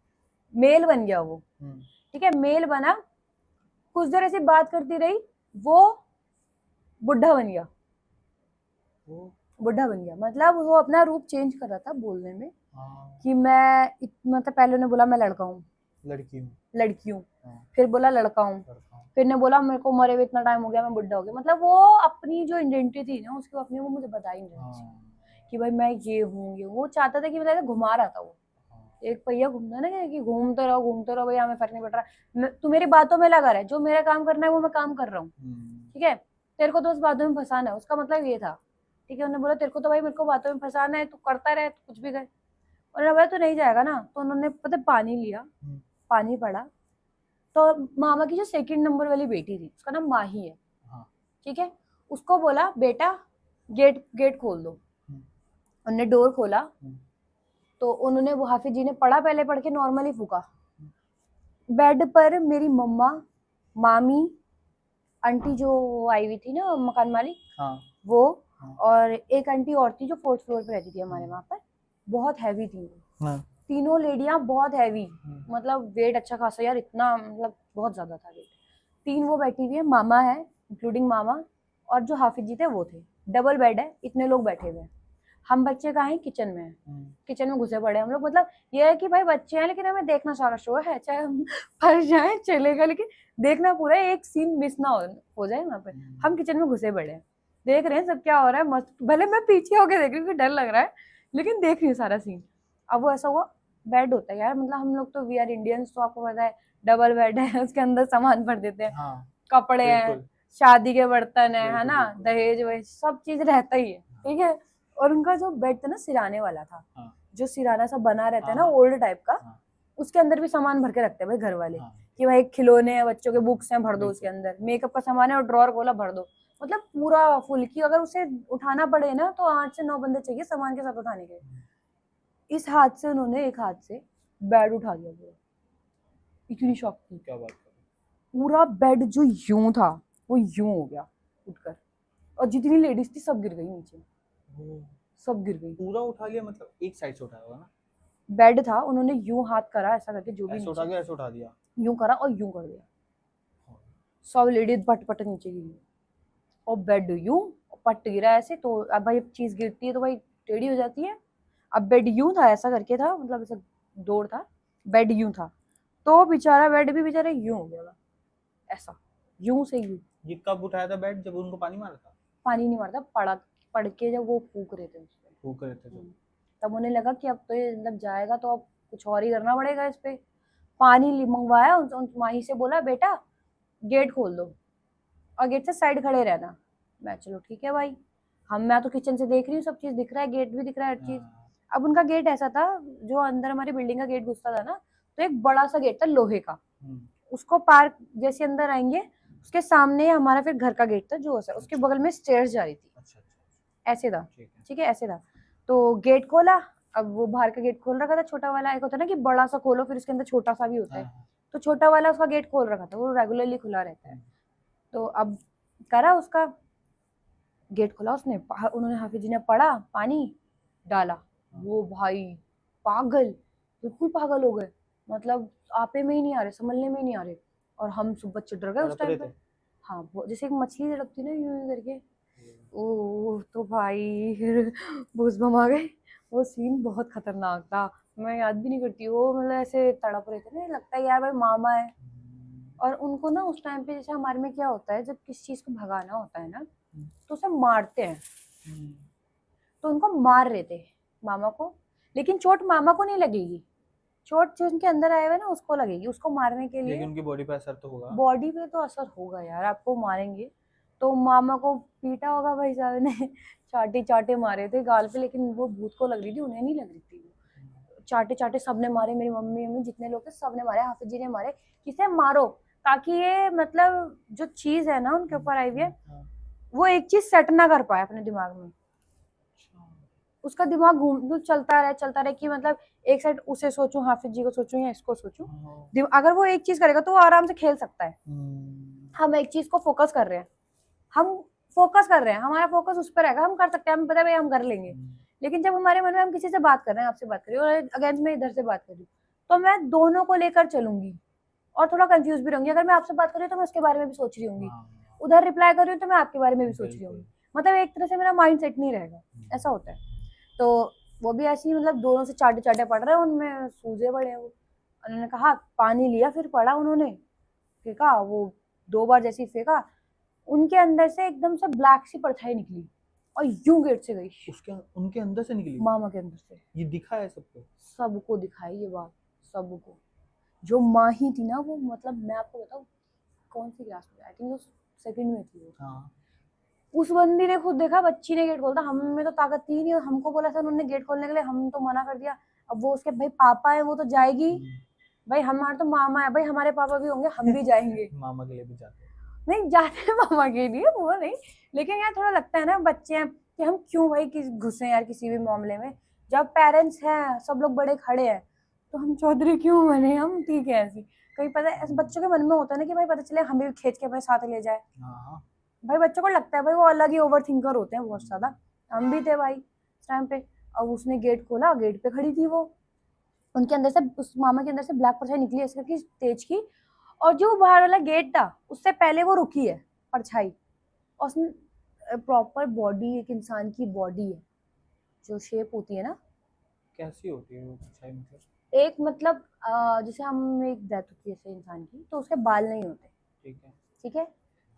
मेल बन गया वो, ठीक है मेल बना, कुछ देर ऐसी बात करती रही, वो बुढ़ा बन गया, बुढ़ा बन गया, मतलब वो अपना रूप चेंज कर रहा था बोलने में, कि मैं मतलब पहले ने बोला मैं लड़का हूँ, लड़की हूँ, फिर बोला लड़का हूँ, फिर ने बोला मेरे को मरे हुए इतना टाइम हो गया, मैं बुढ़ा हो गया, मतलब वो अपनी जो आइडेंटिटी थी ना उसकी, अपनी वो मुझे बताई नहीं रही कि भाई मैं ये हूँ, ये वो चाहता था कि मतलब घुमा रहा था वो, एक पहिया घूमता है ना कि घूमते रहो भैया, हमें फर्क नहीं पड़ रहा, तू मेरी बातों में लगा रहा है, जो मेरा काम करना है वो मैं काम कर रहा हूँ, ठीक है, तेरे को तो उस बातों में फंसाना है, उसका मतलब ये था, ठीक है। उन्होंने बोला तेरे को तो भाई मेरे को बातों में फंसाना है, तू करता रहे तो कुछ भी कर, उन्होंने बोला तू नहीं जाएगा ना, तो उन्होंने पता पानी लिया, पानी पड़ा, तो मामा की जो 2 नंबर वाली बेटी थी उसका नाम माही है, ठीक है, उसको बोला बेटा गेट गेट खोल दो, उन्होंने डोर खोला, तो उन्होंने वो हाफिज जी ने पढ़ा, पहले पढ़ के नॉर्मली फूका, बेड पर मेरी मम्मा, मामी, आंटी जो आई हुई थी ना मकान मालिक, वो, और एक आंटी और थी जो 4th फ्लोर पे रहती थी हमारे वहां पर, बहुत हैवी थी वो, तीनों लेडियां बहुत हैवी, मतलब वेट अच्छा खासा यार, इतना मतलब बहुत ज्यादा था वेट, 3 वो बैठी हुई है, मामा है इंक्लूडिंग मामा, और जो हाफिज जी थे वो थे, डबल बेड है, इतने लोग बैठे हुए हैं, हम बच्चे कहाँ हैं, किचन में है, किचन में घुसे पड़े हम लोग, मतलब ये है कि भाई बच्चे हैं लेकिन हमें देखना सारा शो है, चाहे हम फंस जाए चलेगा, लेकिन देखना पूरा, एक सीन मिस ना हो जाए वहां पे, हम किचन में घुसे पड़े हैं, देख रहे हैं सब क्या हो रहा है मस्त, भले मैं पीछे होके देख रही हूँ, डर लग रहा है लेकिन देख रही हूँ सारा सीन। अब वो ऐसा हुआ, बेड होता है यार, मतलब हम लोग तो वी आर इंडियंस, तो आपको पता है डबल बेड है, उसके अंदर सामान भर देते हैं, कपड़े हैं, शादी के बर्तन है ना, दहेज वहेज सब चीज रहता ही है, ठीक है, और उनका जो बेड था ना सिराने वाला था, जो सिराना सा बना रहता है ना ओल्ड टाइप का, उसके अंदर भी सामान भर के रखते हैं भाई घर वाले, कि भाई खिलौने हैं, बच्चों के बुक्स हैं, भर दो उसके अंदर, मेकअप का सामान है और ड्रॉर खोला भर दो, मतलब पूरा फुल की, अगर उसे उठाना पड़े ना तो 8 से 9 बंदे चाहिए सामान के साथ उठाने के। इस हाथ से उन्होंने एक हाथ से बेड उठा दिया पूरा, इतनी शॉक थी। क्या बात कर, पूरा बेड जो यूं था वो यूं हो गया उठकर, और जितनी लेडीज थी सब गिर गई नीचे, सब गिर गई। पूरा उठा लिया मतलब एक साइड से उठाया होगा ना? बेड था, उन्होंने यूं हाथ करा ऐसा करके, जो भी ऐसे उठा गया, ऐसे उठा दिया, यूं करा और यूं कर दिया, सब लेडीज पट पट नीचे गिरी, और बेड यूं पट गिरा ऐसे। तो अब भाई चीज गिरती है तो भाई टेढ़ी हो जाती है। अब बेड यूं था, ऐसा करके था, मतलब ऐसा डोर था, बेड यूं था, तो बेचारा बेड भी बेचारा यूं हो गया, ऐसा यूं से यूं। ये कब उठाया था बेड, जब उनको पानी मारा था? पानी नहीं मारता, पड़ के जब वो फूक रहे थे उस पे, फूक रहे थे तो तब उन्हें लगा कि अब तो ये मतलब जाएगा तो अब कुछ और ही करना पड़ेगा इस पे। पानी मंगवाया, उन माही से बोला बेटा गेट खोल दो और गेट से साइड खड़े रहना। मैं चलो ठीक है भाई, मैं तो किचन से देख रही हूँ, सब चीज दिख रहा है, गेट भी दिख रहा है, हर चीज। अब उनका गेट ऐसा था, जो अंदर हमारी बिल्डिंग का गेट घुसता था ना, तो एक बड़ा सा गेट था लोहे का, उसको पार जैसे अंदर आएंगे उसके सामने हमारा फिर घर का गेट था, जो उसके बगल में स्टेयर्स जा रही थी, ऐसे था, ठीक है ऐसे था। तो गेट खोला, अब वो बाहर का गेट खोल रखा था, छोटा वाला, एक होता है ना कि बड़ा सा खोलो फिर उसके अंदर छोटा सा भी होता है, तो छोटा वाला उसका गेट खोल रखा था, वो रेगुलरली खुला रहता है। तो अब करा उसका गेट खोला उसने, उन्होंने हाफिज जी ने पढ़ा, पानी डाला, वो भाई पागल, बिल्कुल पागल हो गए, मतलब आपे में ही नहीं आ रहे, संभलने में ही नहीं आ रहे, और हम सब बच्चे डर गए उस टाइम पे। हाँ, वो जैसे एक मछली तड़पती ना यूं करके, ओ तो भाई फिर बूस बम आ गए। वो सीन बहुत खतरनाक था, मैं याद भी नहीं करती, वो मतलब ऐसे तड़प रहे थे ना, लगता है यार भाई मामा है। और उनको ना उस टाइम पे, जैसे हमारे में क्या होता है, जब किसी चीज को भगाना होता है ना तो उसे मारते हैं, तो उनको मार रहे थे मामा को, लेकिन चोट मामा को नहीं लगेगी, चोट जो उनके अंदर आए हुए ना उसको लगेगी, उसको मारने के लिए। लेकिन उनकी बॉडी पे असर तो होगा, बॉडी पे तो असर होगा यार, आपको मारेंगे तो। मामा को पीटा होगा भाई साहब ने, चाटे चाटे मारे थे गाल पे, लेकिन वो भूत को लग रही थी, उन्हें नहीं लग रही थी। चाटे चाटे सबने मारे, मेरी मम्मी मम्मी जितने लोग थे सबने मारे, हाफिज जी ने मारे, किसे मारो ताकि ये मतलब जो चीज है ना उनके ऊपर आई हुई है, वो एक चीज सेट ना कर पाए अपने दिमाग में, उसका दिमाग घूम चलता रहे कि मतलब एक साइड उसे सोचूं, हाफिज जी को सोचूं या इसको सोचूं। अगर वो एक चीज करेगा तो वो आराम से खेल सकता है। हम एक चीज को फोकस कर रहे हैं, हमारा फोकस उस पर रहेगा, हम कर सकते हैं, हमें पता है भाई हम कर लेंगे। लेकिन जब हमारे मन में हम किसी से बात कर रहे हैं, आपसे बात कर रही हूँ और अगेंस्ट में इधर से बात कर रही हूँ, तो मैं दोनों को लेकर चलूंगी और थोड़ा कंफ्यूज भी रहूंगी। अगर मैं आपसे बात कर रही हूँ तो मैं उसके बारे में भी सोच रही हूँ, उधर रिप्लाई कर रही हूँ तो मैं आपके बारे में भी सोच रही हूँ, मतलब एक तरह से मेरा माइंड सेट नहीं रहेगा, ऐसा होता है। तो वो भी ऐसे ही मतलब दोनों से चाटे चाटे पड़ रहे हैं, उनमें सूजे पड़े हैं। वो उन्होंने कहा, पानी लिया, फिर पड़ा, उन्होंने फेंका, वो 2 बार जैसे ही फेंका, उनके अंदर से एकदम से ब्लैक सी परछाई निकली और यूं गेट से गई, उसके उनके अंदर से निकली, मामा के अंदर से। ये दिखा है सबको? सबको दिखाई ये बात, सबको। जो माँ ही थी ना वो, मतलब मैं आपको बताऊं कौन सी क्लास में, आई थिंक वो 2nd में थी वो। हाँ। उस बंदी ने खुद देखा, बच्ची ने गेट खोला, हम में तो ताकत थी नहीं, और हमको बोला था उन्होंने गेट खोलने के लिए, हम तो मना कर दिया। अब वो उसके भाई पापा है, वो तो जाएगी, भाई हमारा तो मामा है, भाई हमारे पापा भी होंगे, हम भी जाएंगे। मामा के लिए भी जाते नहीं जाते मामा के लिए, वो नहीं, लेकिन यार थोड़ा लगता है ना, बच्चे हैं कि हम क्यों भाई घुसे यार किसी भी मामले में, जब पेरेंट्स हैं, सब लोग बड़े खड़े हैं, तो हम चौधरी क्यों बने, हम ठीक है ऐसी। कहीं पता है ऐसे बच्चों के मन में होता है ना कि भाई पता चले हमें भी खींच के अपने साथ ले जाए। भाई बच्चों को लगता है भाई वो अलग ही ओवर थिंकर होते हैं बहुत ज्यादा, हम भी थे भाई उस टाइम पे। अब उसने गेट खोला, गेट पे खड़ी थी वो, उनके अंदर से, उस मामा के अंदर से ब्लैक परछाई निकली ऐसे करके तेज की, और जो बाहर वाला गेट था उससे पहले वो रुकी है परछाई, और उसने प्रॉपर बॉडी, एक इंसान की बॉडी है, जो शेप होती है ना। कैसी होती है वो परछाई मतलब? एक मतलब जैसे हम एक डेथ होती है जैसे इंसान की, तो उसके बाल नहीं होते, ठीक है,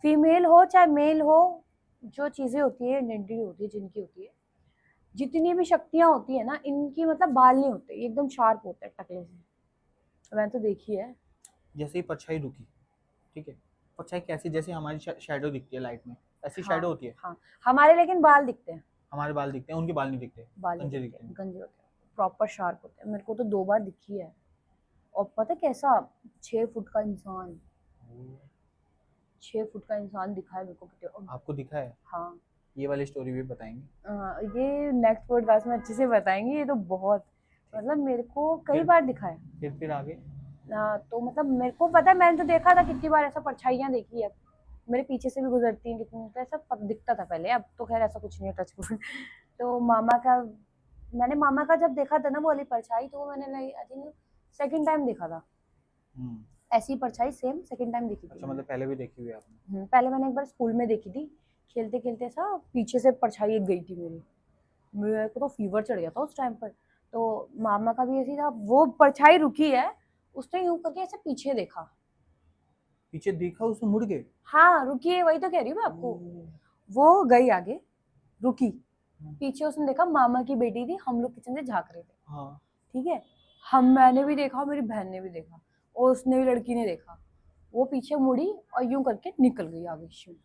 फीमेल हो चाहे मेल हो, जो चीजें होती है आइडेंटिटी होती है जिनकी होती है, जितनी भी शक्तियां होती है ना, इनकी मतलब बाल नहीं होते, एकदम शार्प होते हैं टकले से, मैंने तो देखी है। जैसे ही परछाई रुकी, ठीक है, परछाई कैसी, जैसे हमारी शैडो दिखती है लाइट में, ऐसी हाँ, शैडो होती है? हाँ, हमारे लेकिन बाल दिखते हैं, हमारे बाल दिखते हैं, उनके बाल नहीं दिखते, बाल गंजे दिखते दिखते हैं, गंजे होते हैं, प्रॉपर शार्प होते हैं। मेरे को तो 2 बार दिखी है, और पता है कैसा, 6 फुट का इंसान, 6 फुट का इंसान दिखा है मेरे को। आपको दिखा है? हाँ, ये वाली स्टोरी भी बताएंगे? ये नेक्स्ट पॉडकास्ट में अच्छे से बताएंगे, ये तो बहुत मतलब मेरे को कई बार दिखा है। फिर आगे तो मतलब मेरे को पता है, मैंने तो देखा था कितनी बार ऐसा, परछाइयाँ देखी है मेरे पीछे से भी गुजरती हैं कितनी, तो ऐसा दिखता था पहले, अब तो खैर ऐसा कुछ नहीं है, टच वुड। तो मैंने मामा का जब देखा था ना वो वाली परछाई, तो वो मैंने आई थिंक सेकंड टाइम देखा था। ऐसी परछाई सेम सेकंड टाइम देखी थी। अच्छा, मतलब पहले भी देखी हुई है आपने? पहले मैंने एक बार स्कूल में देखी थी, खेलते खेलते सा पीछे से परछाई एक गई थी मेरे को तो फीवर चढ़ गया था उस टाइम पर। तो मामा का भी ऐसी था, वो परछाई रुकी है, उसने यूं करके ऐसे पीछे देखा, पीछे देखा, उसने मुड़ गए? हाँ रुकी है, वही तो कह रही हूँ मैं आपको। वो गई आगे, रुकी, पीछे उसने देखा, मामा की बेटी थी, हम लोग किचन से झांक रहे थे। हाँ। ठीक है, मैंने भी देखा, मेरी बहन ने भी देखा, और उसने भी, लड़की ने देखा। वो पीछे मुड़ी और यूं करके निकल गई आगे शिव।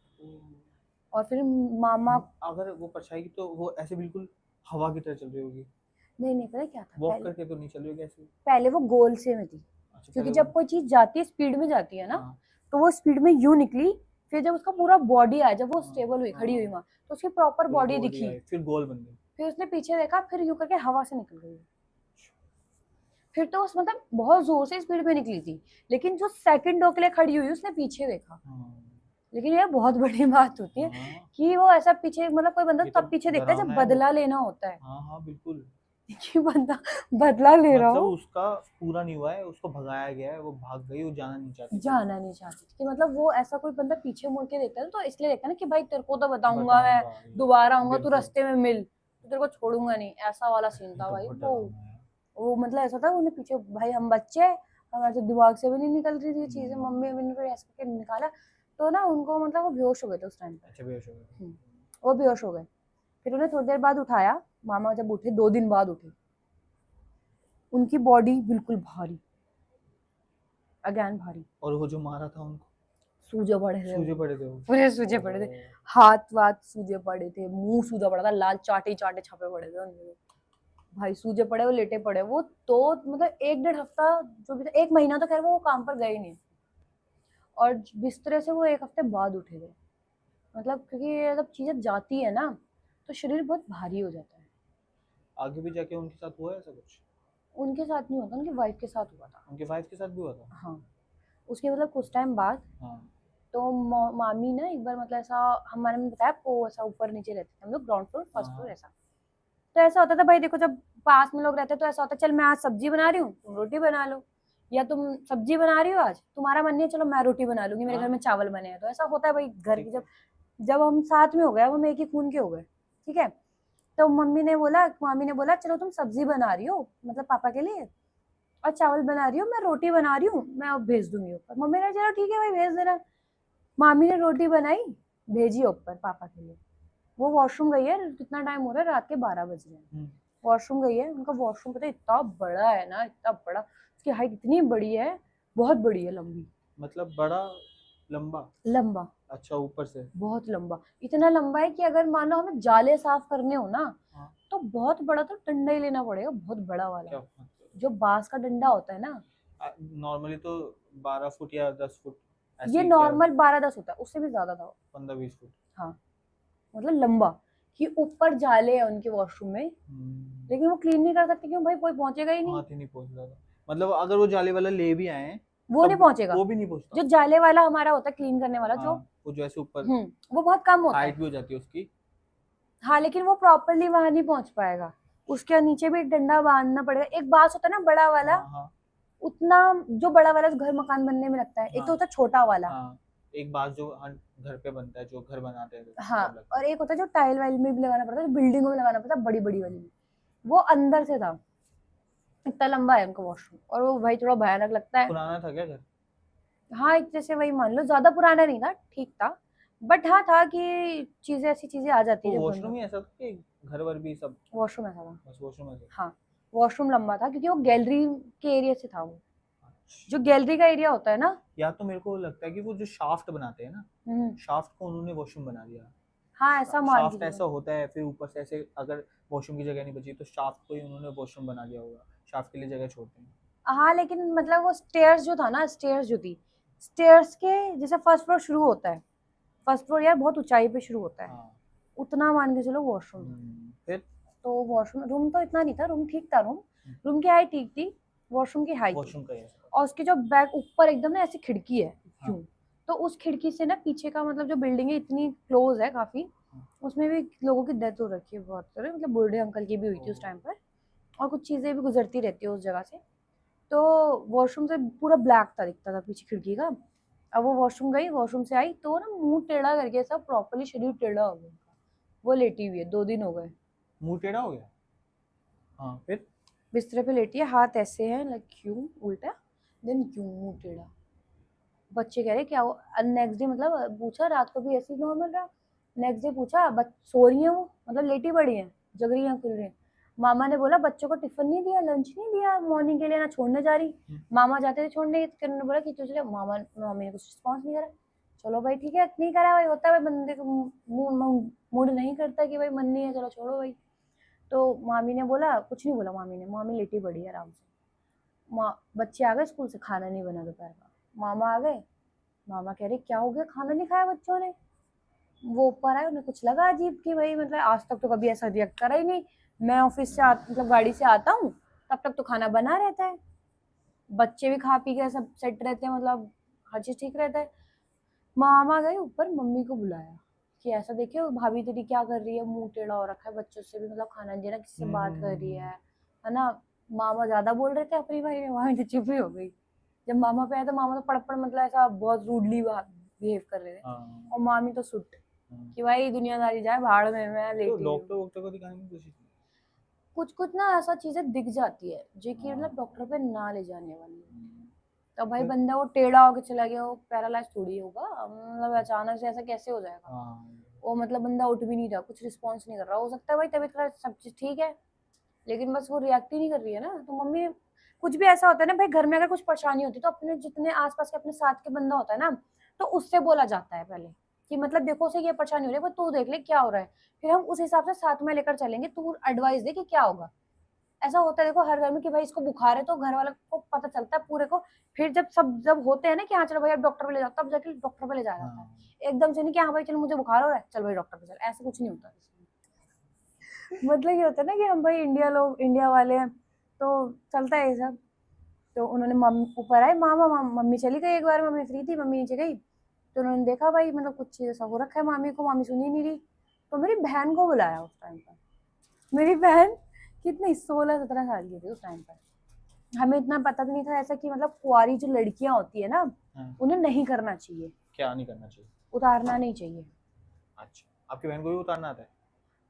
और फिर मामा, अगर वो परछाई की तो वो ऐसे बिल्कुल हवा की तरह चल रही होगी? नहीं पता क्या था, वॉक करके तो नहीं चल रही होगी ऐसे? पहले वो गोल से में थी। अच्छा, क्योंकि जब कोई चीज जाती है स्पीड में जाती है ना, तो वो स्पीड में यूं निकली, फिर जब उसका पूरा बॉडी आया, जब वो स्टेबल हुई, खड़ी हुई वहां, तो उसकी प्रॉपर बॉडी दिखी, फिर गोल बन गई, फिर उसने पीछे देखा, फिर यूं करके हवा से निकल गई। फिर तो उस मतलब बहुत जोर से स्पीड में निकली थी, लेकिन जो सेकंडों के लिए खड़ी हुई उसने पीछे देखा। लेकिन ये बहुत बड़ी बात होती है कि वो ऐसा पीछे, मतलब कोई बंदा तब पीछे देखता है जब बदला लेना होता है। हाँ बिल्कुल, कि बंदा बदला ले रहा हो, मतलब उसका पूरा नहीं हुआ है, उसको भगाया गया है, वो भाग गई, वो जाना नहीं चाहती कि मतलब वो ऐसा कोई बंदा पीछे मुड़ के देखता है तो इसलिए देखता है ना कि भाई तेरे को तो बताऊंगा मैं, दोबारा आऊंगा, तू रास्ते में मिल, तो तेरे को छोड़ूंगा नहीं, ऐसा वाला सीन था भाई। वो मतलब ऐसा था, उन्हें पीछे, भाई हम बच्चे, हमारे तो दिमाग से भी नहीं निकल रही थी चीजें, मम्मी ने फिर ऐसा करके निकाला, तो ना उनको मतलब वो बेहोश हो गए थे उस टाइम पे। अच्छा, बेहोश हो गए? वो बेहोश हो गए, फिर उन्हें थोड़ी देर बाद उठाया, मामा जब उठे 2 दिन बाद उठे, उनकी बॉडी बिल्कुल भारी, अगेन भारी, और वो जो मारा था उनको सूजे पड़े थे, पूरे सूजे पड़े थे, हाथ वाथ सूजे पड़े थे, मुंह सूजा पड़ा था, लाल चाटे चाटे छपे पड़े थे उनके, भाई सूजे पड़े, वो लेटे पड़े। वो तो मतलब 1-1.5 हफ्ता जो भी था, 1 महीना तो खैर वो काम पर गए नहीं, और बिस्तरे से वो 1 हफ्ते बाद उठे थे। मतलब क्योंकि जब चीजें जाती है ना तो शरीर बहुत भारी हो जाता है। आगे भी जाके उनके साथ हुआ है ऐसा कुछ? उनके साथ नहीं होता, उनकी वाइफ के साथ हुआ था। उनके वाइफ के साथ भी हुआ था? हाँ, उसके मतलब कुछ टाइम बाद, तो मामी ना एक बार, मतलब ऐसा हमारे में बताया आपको, ऐसा ऊपर नीचे रहते थे हम लोग, ग्राउंड फ्लोर फर्स्ट फ्लोर ऐसा। तो ऐसा होता था भाई, देखो जब पास में लोग रहते तो ऐसा होता, चल मैं आज सब्जी बना रही हूँ, तुम रोटी बना लो, या तुम सब्जी बना रही हो आज, तुम्हारा मन नहीं है, चलो मैं रोटी बना लूंगी, मेरे घर में चावल बने हैं। तो ऐसा होता है भाई घर की, जब जब हम साथ में हो गए, हम एक ही खून के हो गए, ठीक है। तो मामी ने बोला चलो तुम सब्जी बना रही हो मतलब पापा के लिए, और चावल बना रही हो, मैं रोटी बना रही हूँ, मैं अब भेज दूंगी ऊपर। मम्मी ने चलो ठीक है भाई भेज देना। मामी ने रोटी बनाई, भेजी ऊपर पापा के लिए। वो वॉशरूम गई है, कितना टाइम हो रहा है, रात के 12 बज रहे हैं, वॉशरूम गई है। उनका वॉशरूम पता है इतना बड़ा है ना, इतना बड़ा, उसकी हाइट इतनी बड़ी है, बहुत बड़ी है, लंबी, मतलब बड़ा लंबा? लंबा, अच्छा, ऊपर से बहुत लंबा, इतना लंबा है कि अगर मान लो हमें जाले साफ करने हो ना, तो बहुत बड़ा तो डंडा ही लेना पड़ेगा, बहुत बड़ा वाला, जो बांस का डंडा होता है ना। नॉर्मली तो 12 फुट या 10 फुट, ये नॉर्मल 12-10 होता है, उससे भी ज्यादा था, 15-20 फुट। हाँ, मतलब लंबा, कि ऊपर जाले हैं उनके वॉशरूम में, लेकिन वो क्लीन नहीं कर सकते, क्यों भाई, कोई पहुंचेगा ही नहीं। हाथ ही नहीं पहुंच रहा था, मतलब अगर वो जाले वाला ले भी आए वो नहीं पहुंचेगा, वो भी नहीं पहुंचता। जो जाले वाला हमारा होता है क्लीन करने वाला, जो वो जो ऐसे ऊपर, वो बहुत कम होता है, हाइट भी हो जाती है उसकी। हाँ, लेकिन वो प्रॉपरली वहां नहीं पहुंच पाएगा, उसके नीचे भी एक डंडा बांधना पड़ेगा। एक बांस होता है ना बड़ा वाला, उतना, जो बड़ा वाला घर मकान बनने में लगता है, एक तो होता है छोटा वाला, एक बांस जो घर पे बनता है, जो घर बनाते हैं, हाँ, और एक होता है जो टाइल वाइल में भी लगाना पड़ता है, जो बिल्डिंगों में लगाना पड़ता है, बड़ी बड़ी वाली, वो अंदर से था, इतना लंबा है उनका वॉशरूम, और वो भाई थोड़ा भयानक लगता है। पुराना था क्या घर? हाँ, एक जैसे वही मान लो, ज्यादा पुराना नहीं था, ठीक था, बट हाँ था कि चीजें, ऐसी चीजें आ जाती है। वॉशरूम ही ऐसा था कि घर वर भी सब? वॉशरूम ऐसा था, बस वॉशरूम ऐसा। हाँ, वॉशरूम लंबा था, क्योंकि वो गैलरी के एरिया से था, वो जो गैलरी का एरिया होता है ना। या तो मेरे को लगता है कि वो जो शाफ्ट बनाते हैं ना, शाफ्ट को उन्होंने वॉशरूम बना दिया। हाँ, ऐसा मान शाफ्ट ऐसा होता है, फिर ऊपर से ऐसे अगर वॉशरूम की जगह नहीं बची तो शाफ्ट को ही उन्होंने वॉशरूम बना दिया होगा, शाफ्ट के लिए जगह छोड़ते हैं। हाँ, लेकिन मतलब वो स्टेयर्स जो था ना, स्टेयर्स जो थी, स्टेयर्स के जैसे फर्स्ट फ्लोर शुरू होता है, फर्स्ट फ्लोर यार बहुत ऊंचाई पे शुरू होता है, उतना मान के चलो वॉशरूम। फिर तो वॉशरूम, रूम तो इतना नहीं था, रूम ठीक था, रूम की हाइट ठीक थी, वॉशरूम की हाइट, वॉशरूम का और उसके जो बैक ऊपर एकदम ना ऐसी खिड़की है हाँ। यूं, तो उस खिड़की से ना पीछे का मतलब जो बिल्डिंग है इतनी क्लोज है काफी, उसमें भी लोगों की डेथ हो रखी है बहुत सारे, मतलब बूढ़े अंकल की भी हुई थी उस टाइम पर, और कुछ चीजें भी गुजरती रहती है उस जगह से। तो वॉशरूम से पूरा ब्लैक था, दिखता था पीछे खिड़की का। अब वो वॉशरूम गई, वॉशरूम से आई तो ना मुंह टेढ़ा करके सब प्रॉपर्ली शरीर टेढ़ा हो गया, वो लेटी हुई है, 2 दिन हो गए। मुंह टेढ़ा हो गया? हाँ, फिर बिस्तर पे लेटी है, हाथ ऐसे है, लाइक क्यों उल्टा, देन क्यों मुंह टेढ़ा। बच्चे कह रहे क्या वो, नेक्स्ट डे मतलब पूछा, रात को भी ऐसे ही नॉर्मल रहा। नेक्स्ट डे पूछा, सो रही है वो, मतलब लेटी पड़ी है, जग रही है, खुल रही है। मामा ने बोला बच्चों को टिफिन नहीं दिया, लंच नहीं दिया मॉर्निंग के लिए, ना छोड़ने जा रही। मामा जाते थे छोड़ने, किरण ने बोला कि तुझे, मामा मम्मी ने कुछ रिस्पॉन्स नहीं करा। चलो भाई ठीक है, नहीं करा भाई, होता है भाई, बंदे को मूड नहीं करता कि भाई मन नहीं है, चलो छोड़ो भाई। तो मामी ने बोला, कुछ नहीं बोला मामी ने, मामी लेटी पड़ी है आराम से। बच्चे आ गए स्कूल से, खाना नहीं बना दोपहर का। मामा आ गए, मामा कह रहे क्या हो गया, खाना नहीं खाया बच्चों ने। वो ऊपर आए, उन्हें कुछ लगा अजीब कि भाई मतलब आज तक तो कभी ऐसा रिएक्ट करा ही नहीं, मैं ऑफिस से मतलब गाड़ी से आता हूँ तब तक तो खाना बना रहता है, बच्चे भी खा पी के सब सेट रहते हैं, मतलब हर चीज ठीक रहता है। मामा गए ऊपर, मम्मी को बुलाया कि ऐसा देखियो भाभी तेरी क्या कर रही है, मुंह टेढ़ा हो रखा है, बच्चों से भी मतलब खाना नहीं दे रहा, किससे बात कर रही है ना। मामा ज्यादा बोल रहे थे अपनी भाई में, वहां तो चुप ही हो गई। जब मामा पे आया तो मामा तो पड़ मतलब ऐसा बहुत रूडली बिहेव कर रहे थे। और मामी तो सुट कि भाई दुनियादारी जाए भाड़ में, मैं लेटी तो डॉक्टर वॉक्टर को दिखाने की कोशिश की? कुछ ना ऐसा चीजें दिख जाती है जो कि मतलब डॉक्टर पे ना ले जाने वाली है। तो भाई बंदा वो टेढ़ा होके चला गया, वो पैरालाइज थोड़ी होगा, मतलब अचानक से ऐसा कैसे हो जाएगा। वो मतलब बंदा उठ भी नहीं रहा, कुछ रिस्पॉन्स नहीं कर रहा, हो सकता है भाई तबीयत खराब, सब चीज ठीक है, लेकिन बस वो रिएक्ट ही नहीं कर रही है ना। तो मम्मी, कुछ भी ऐसा होता है ना भाई घर में, अगर कुछ परेशानी होती है तो अपने जितने आसपास के अपने साथ के बंदा होता है ना, तो उससे बोला जाता है पहले कि मतलब देखो उसे ये परेशानी हो रही है, पर तू देख ले क्या हो रहा है, फिर हम उस हिसाब से साथ में लेकर चलेंगे, तू एडवाइस दे कि क्या होगा। ऐसा होता है देखो हर घर में कि भाई इसको बुखार है, तो घर वाले को पता चलता है पूरे को, फिर जब होते हैं ना कि हाँ चलो भाई अब डॉक्टर पे ले जाओ, तब जाके डॉक्टर पे ले जाया जाता है। एकदम से नहीं कि हाँ भाई चलो मुझे बुखार हो रहा है, चल भाई डॉक्टर पे चल, ऐसा कुछ नहीं होता। मतलब ये होता है ना कि हम भाई इंडिया वाले हैं, तो चलता है ये सब। तो उन्होंने ऊपर आए मामा, मम्मी चली गई, एक बार मम्मी फ्री थी, मम्मी नीचे गई, तो उन्होंने देखा भाई मतलब कुछ चीज ऐसा हो रखा है मामी को, मामी सुनी नहीं रही, तो मेरी बहन को बुलाया उस टाइम पर। मेरी बहन कितनी 16-17 साल की थी उस टाइम पर। हमें इतना पता भी नहीं था ऐसा कि मतलब कुंवारी जो लड़कियां होती है ना, उन्हें नहीं करना चाहिए। क्या नहीं करना चाहिए? उतारना नहीं चाहिए। अच्छा, आपकी बहन को भी उतारना आता है?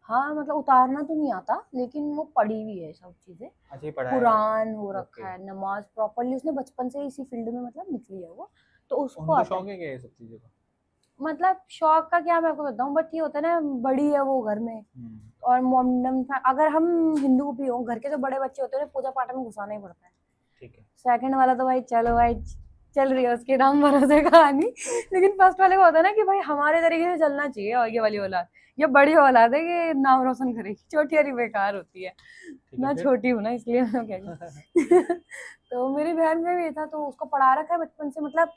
हाँ मतलब उतारना तो नहीं आता, लेकिन वो पढ़ी हुई है सब चीजें। अच्छा, ये पढ़ा है, कुरान हो रखा है, नमाज प्रॉपरली, उसने बचपन से इसी फील्ड में मतलब निकली है वो, तो उसको उनको आता शौक है। है क्या ये सब चीजों का? मतलब शौक का क्या मैं आपको बताऊं, बट ये होता है ना बड़ी है वो घर में, और मोमडम, अगर हम हिंदू भी हो, घर के जो बड़े बच्चे होते हैं पूजा पाठ में घुसाना ही पड़ता है। ठीक है। सेकंड वाला तो भाई चलो भाई चल रही है उसके नाम भरोसे कहानी, लेकिन फर्स्ट वाले को होता है ना कि भाई हमारे तरीके से चलना चाहिए, और ये वाली औलाद, ये बड़ी औलाद है कि नाम रोशन करेगी, छोटी वाली बेकार होती है। मैं छोटी हूँ ना इसलिए मैं कह तो मेरी बहन में भी था, तो उसको पढ़ा रखा है बचपन से, मतलब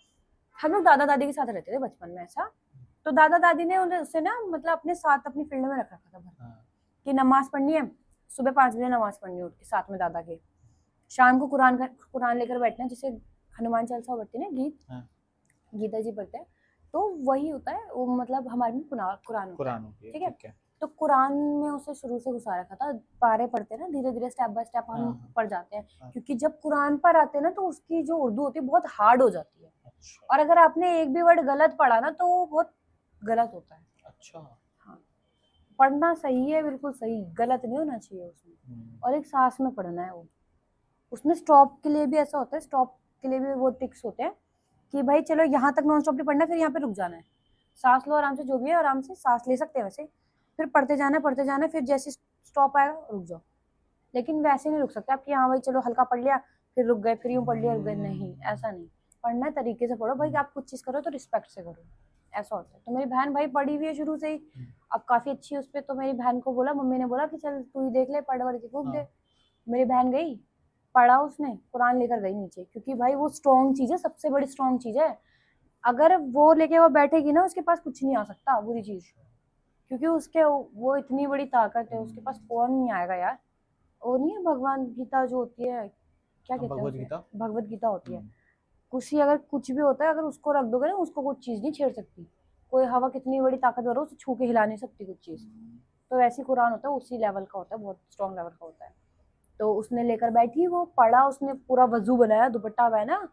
हम लोग दादा दादी के साथ रहते थे बचपन में ऐसा, तो दादा दादी ने उसे ना मतलब अपने साथ अपनी फील्ड में रख रखा था कि नमाज पढ़नी है, सुबह 5 बजे नमाज पढ़नी है उठ के साथ में दादा के, शाम को कुरान लेकर बैठना, जैसे हनुमान चालीसा पढ़ते हैं ना, गीता जी पढ़ते हैं, तो वही होता है वो, मतलब हमारे में कुरान होता है, ठीक है। तो कुरान में उसे शुरू से घुसा रखा था, पारे पढ़ते हैं ना, धीरे धीरे स्टेप बाय स्टेप हम पढ़ जाते हैं, क्योंकि जब कुरान पर आते हैं ना तो उसकी जो उर्दू होती है बहुत हार्ड हो जाती है, और अगर आपने एक भी वर्ड गलत पढ़ा ना तो वो बहुत गलत होता है। अच्छा, हाँ, पढ़ना सही है, बिल्कुल सही, गलत नहीं होना चाहिए उसमें, और एक सांस में पढ़ना है वो। उसमें स्टॉप के लिए भी ऐसा होता है, स्टॉप के लिए भी वो ट्रिक्स होते हैं कि भाई चलो यहाँ तक नॉन स्टॉप नहीं पढ़ना, फिर यहाँ पे रुक जाना है, सांस लो आराम से, जो भी है आराम से सांस ले सकते हैं वैसे, फिर पढ़ते जाना, फिर जैसे स्टॉप आएगा रुक जाओ, लेकिन वैसे नहीं रुक सकते आप कि हाँ भाई चलो हल्का पढ़ लिया फिर रुक गए, फिर यूं पढ़ लिया रुक गए, नहीं ऐसा नहीं, पढ़ना है तरीके से पढ़ो भाई, आप कुछ चीज करो तो रिस्पेक्ट से करो, ऐसा होता है। तो मेरी बहन भाई पढ़ी हुई है शुरू से ही, अब काफी अच्छी है उस पर, तो मेरी बहन को बोला, मम्मी ने बोला कि चल तू ही देख ले, पढ़ वढ़ के खूब दे। मेरी बहन गई, पढ़ा उसने, कुरान लेकर गई नीचे, क्योंकि भाई वो स्ट्रॉन्ग चीज है, सबसे बड़ी स्ट्रॉन्ग चीज है, अगर वो लेके वो बैठेगी ना उसके पास कुछ नहीं आ सकता बुरी चीज, क्योंकि उसके वो इतनी बड़ी ताकत है, उसके पास कौन नहीं आएगा यार। वो नहीं है भगवान गीता जो होती है, क्या कहते हैं भगवत उसे? गीता। भगवत गीता होती है। कुछ अगर कुछ भी होता है, अगर उसको रख दोगे ना, उसको कुछ चीज नहीं छेड़ सकती। कोई हवा कितनी बड़ी ताकतवर हो, उसे छू के हिला नहीं सकती कुछ चीज। तो वैसे कुरान होता है, उसी लेवल का होता है, बहुत स्ट्रॉन्ग लेवल का होता है। तो उसने लेकर बैठी, वो पढ़ा, उसने पूरा वजू बनाया, दुपट्टा पहना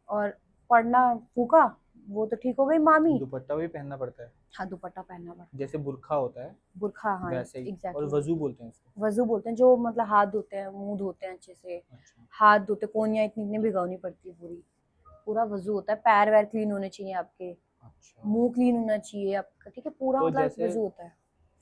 और पढ़ना फूका, वो तो ठीक हो गई मामी। दुपट्टा भी पहनना पड़ता है? हाँ, दुपट्टा पहनना पड़ता है, जैसे बुरखा होता है बुरखा, हाँ वैसे ही। और एग्जैक्टली। वजू बोलते हैं इसको? वजू बोलते हैं, जो मतलब हाथ धोते हैं, मुंह धोते हैं अच्छे से। अच्छा। हाथ धोते, कोनियाँ इतनी इतनी भिगोनी पड़ती है पूरी, पूरा वजू होता है। पैर वैर क्लीन होने चाहिए आपके, अच्छा। मुंह क्लीन होना चाहिए आपका, ठीक है, पूरा तो मतलब जैसे वजू होता है।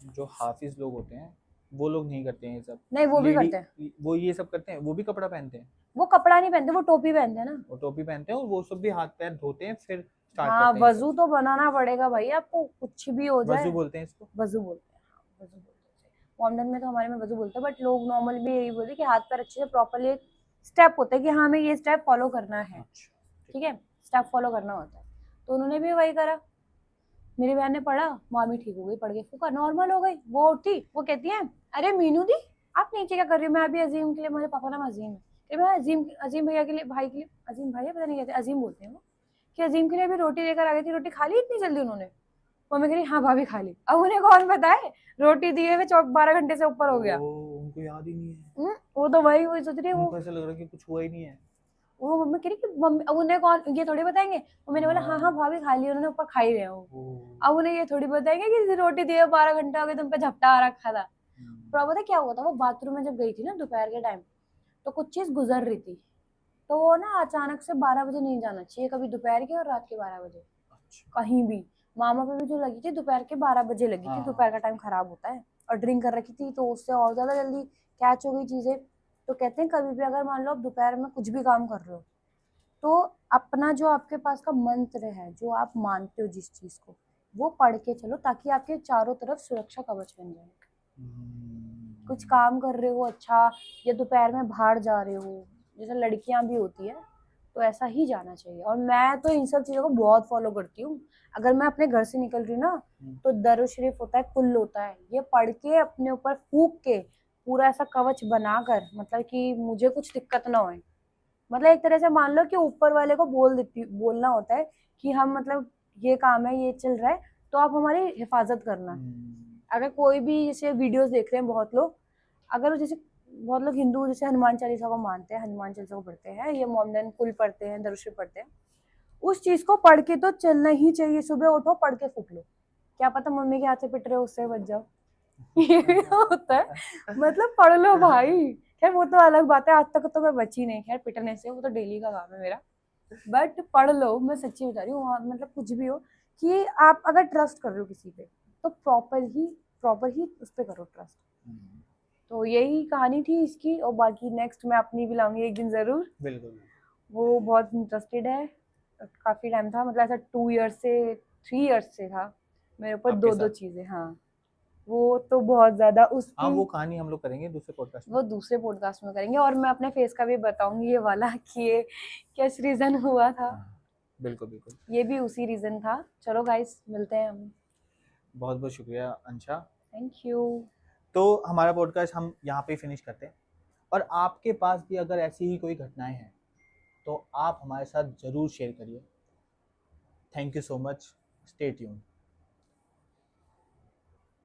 जो हाफिज लोग होते हैं वो लोग नहीं करते हैं ये सब? नहीं, वो भी करते हैं। वो ये सब करते हैं, वो भी कपड़ा पहनते हैं? वो कपड़ा नहीं पहनते, वो टोपी पहनते हैं ना। वो टोपी पहनते हैं और वो सब भी हाथ पैर धोते हैं फिर स्टार्ट हाँ, करते हैं वजू तो बनाना पड़ेगा भाई आपको, कुछ भी हो जाए। वजू बोलते हैं इसको? वजू बोलते हैं, हाँ, वजू बोलते हैं। मोमडन में तो हमारे में वजू बोलते हैं, बट लोग नॉर्मल भी यही बोलते हैं कि हाथ पैर अच्छे से प्रॉपरली, एक स्टेप होता है कि हाँ, हमें ये स्टेप फॉलो करना है। अच्छा, ठीक है, स्टेप फॉलो करना होता है। तो उन्होंने भी वही करा। मेरी बहन ने पढ़ा, मामी ठीक हो गई, पढ़ के फूका, नॉर्मल हो गई। वो उठी, वो कहती है, अरे मीनू दी, आप नीचे क्या कर रही हो? मैं अभी अजीम के लिए, मेरे पापा नाम अजीम है, कि मैं अजीम भैया के लिए, भाई के लिए, अजीम भैया पता नहीं कहते, अजीम बोलते हैं वो, कि अजीम के लिए अभी रोटी लेकर आ गई थी। रोटी खा ली इतनी जल्दी उन्होंने? मम्मी कह रही हाँ भाभी खा ली। अब उन्हें कौन बताए, रोटी दिए हुए 12 घंटे से ऊपर हो गया। उनको याद ही नहीं है। वो तो वही सोच रही है। वो उनको ऐसा लग रहा है कि कुछ हुआ ही नहीं है। वो मम्मी कह रही कि मम्मी, अब उन्हें कौन ये थोड़ी बताएंगे। मम्मी ने बोला हाँ हाँ भाभी खा ली, उन्होंने ऊपर खा ही रहे हैं वो। अब उन्हें ये थोड़ी बताएंगे कि रोटी दिए 12 घंटा हो गए, तुम पे झपटा आ रखा था। पर पता क्या हुआ था, वो बाथरूम में जब गई थी ना दोपहर के टाइम, तो कुछ चीज गुजर रही थी। तो वो ना अचानक से 12 बजे नहीं जाना चाहिए, कभी दोपहर के और रात के 12 बजे। अच्छा। कहीं भी। मामा पे भी जो लगी थी दोपहर के 12 बजे लगी थी, दोपहर का टाइम खराब होता है, और ड्रिंक कर रखी थी, तो उससे और ज्यादा जल्दी कैच हो गई चीजें। तो कहते हैं कभी भी अगर मान लो आप दोपहर में कुछ भी काम कर रहे हो, तो अपना जो आपके पास का मंत्र है, जो आप मानते हो जिस चीज को, वो पढ़ के चलो, ताकि आपके चारों तरफ सुरक्षा कवच बन जाए। कुछ काम कर रहे हो अच्छा, या दोपहर में बाहर जा रहे हो, जैसे लड़कियां भी होती है, तो ऐसा ही जाना चाहिए। और मैं तो इन सब चीजों को बहुत फॉलो करती हूँ। अगर मैं अपने घर से निकल रही हूँ ना, तो दरूद शरीफ होता है, कुल होता है, ये पढ़ के अपने ऊपर फूंक के पूरा ऐसा कवच बनाकर, मतलब कि मुझे कुछ दिक्कत ना होए। मतलब एक तरह से मान लो कि ऊपर वाले को बोलना होता है कि हम मतलब ये काम है, ये चल रहा है, तो आप हमारी हिफाजत करना। अगर कोई भी जैसे वीडियोस देख रहे हैं बहुत लोग, अगर वो जैसे बहुत लोग हिंदू जैसे हनुमान चालीसा को मानते हैं, हनुमान चालीसा को पढ़ते हैं, ये मोमडन कुल पढ़ते हैं, दरूद शरीफ पढ़ते हैं, उस चीज को पढ़ के तो चलना ही चाहिए। सुबह उठो, पढ़ के फूक लो, क्या पता मम्मी के हाथ से पिट रहे हो, उससे बच जाओ। ये भी होता है, मतलब पढ़ लो भाई। खैर वो तो अलग बात है, आज तक तो मैं बची नहीं खैर पिटने से, वो तो डेली का काम है मेरा। बट पढ़ लो, मैं सच्ची बता रही हूँ, मतलब कुछ भी हो, कि आप अगर ट्रस्ट कर रहे हो किसी पे, तो प्रॉपर ही उस पर करो ट्रस्ट। तो यही कहानी थी इसकी, और बाकी नेक्स्ट मैं अपनी भी लाऊंगी एक दिन जरूर। बिल्कुल। वो बहुत इंटरेस्टेड है, काफी टाइम था, मतलब ऐसा 2 ईयर्स से 3 ईयर्स से था मेरे ऊपर दो चीजें। हाँ, वो तो बहुत ज्यादा उसकी। हाँ, वो कहानी हम लोग करेंगे दूसरे पॉडकास्ट में। वो दूसरे पॉडकास्ट में करेंगे, और मैं अपने फेस का भी बताऊंगी ये वाला, कि ये किस रीजन हुआ था। बिल्कुल बिल्कुल, ये भी उसी रीजन था। चलो गाइस, मिलते हैं हम। बहुत बहुत शुक्रिया अंशा, थैंक यू। तो हमारा पॉडकास्ट हम यहाँ पे फिनिश करते हैं। और आपके पास भी अगर ऐसी ही कोई घटनाएं हैं तो आप हमारे साथ ज़रूर शेयर करिए। Thank you so much, stay tuned.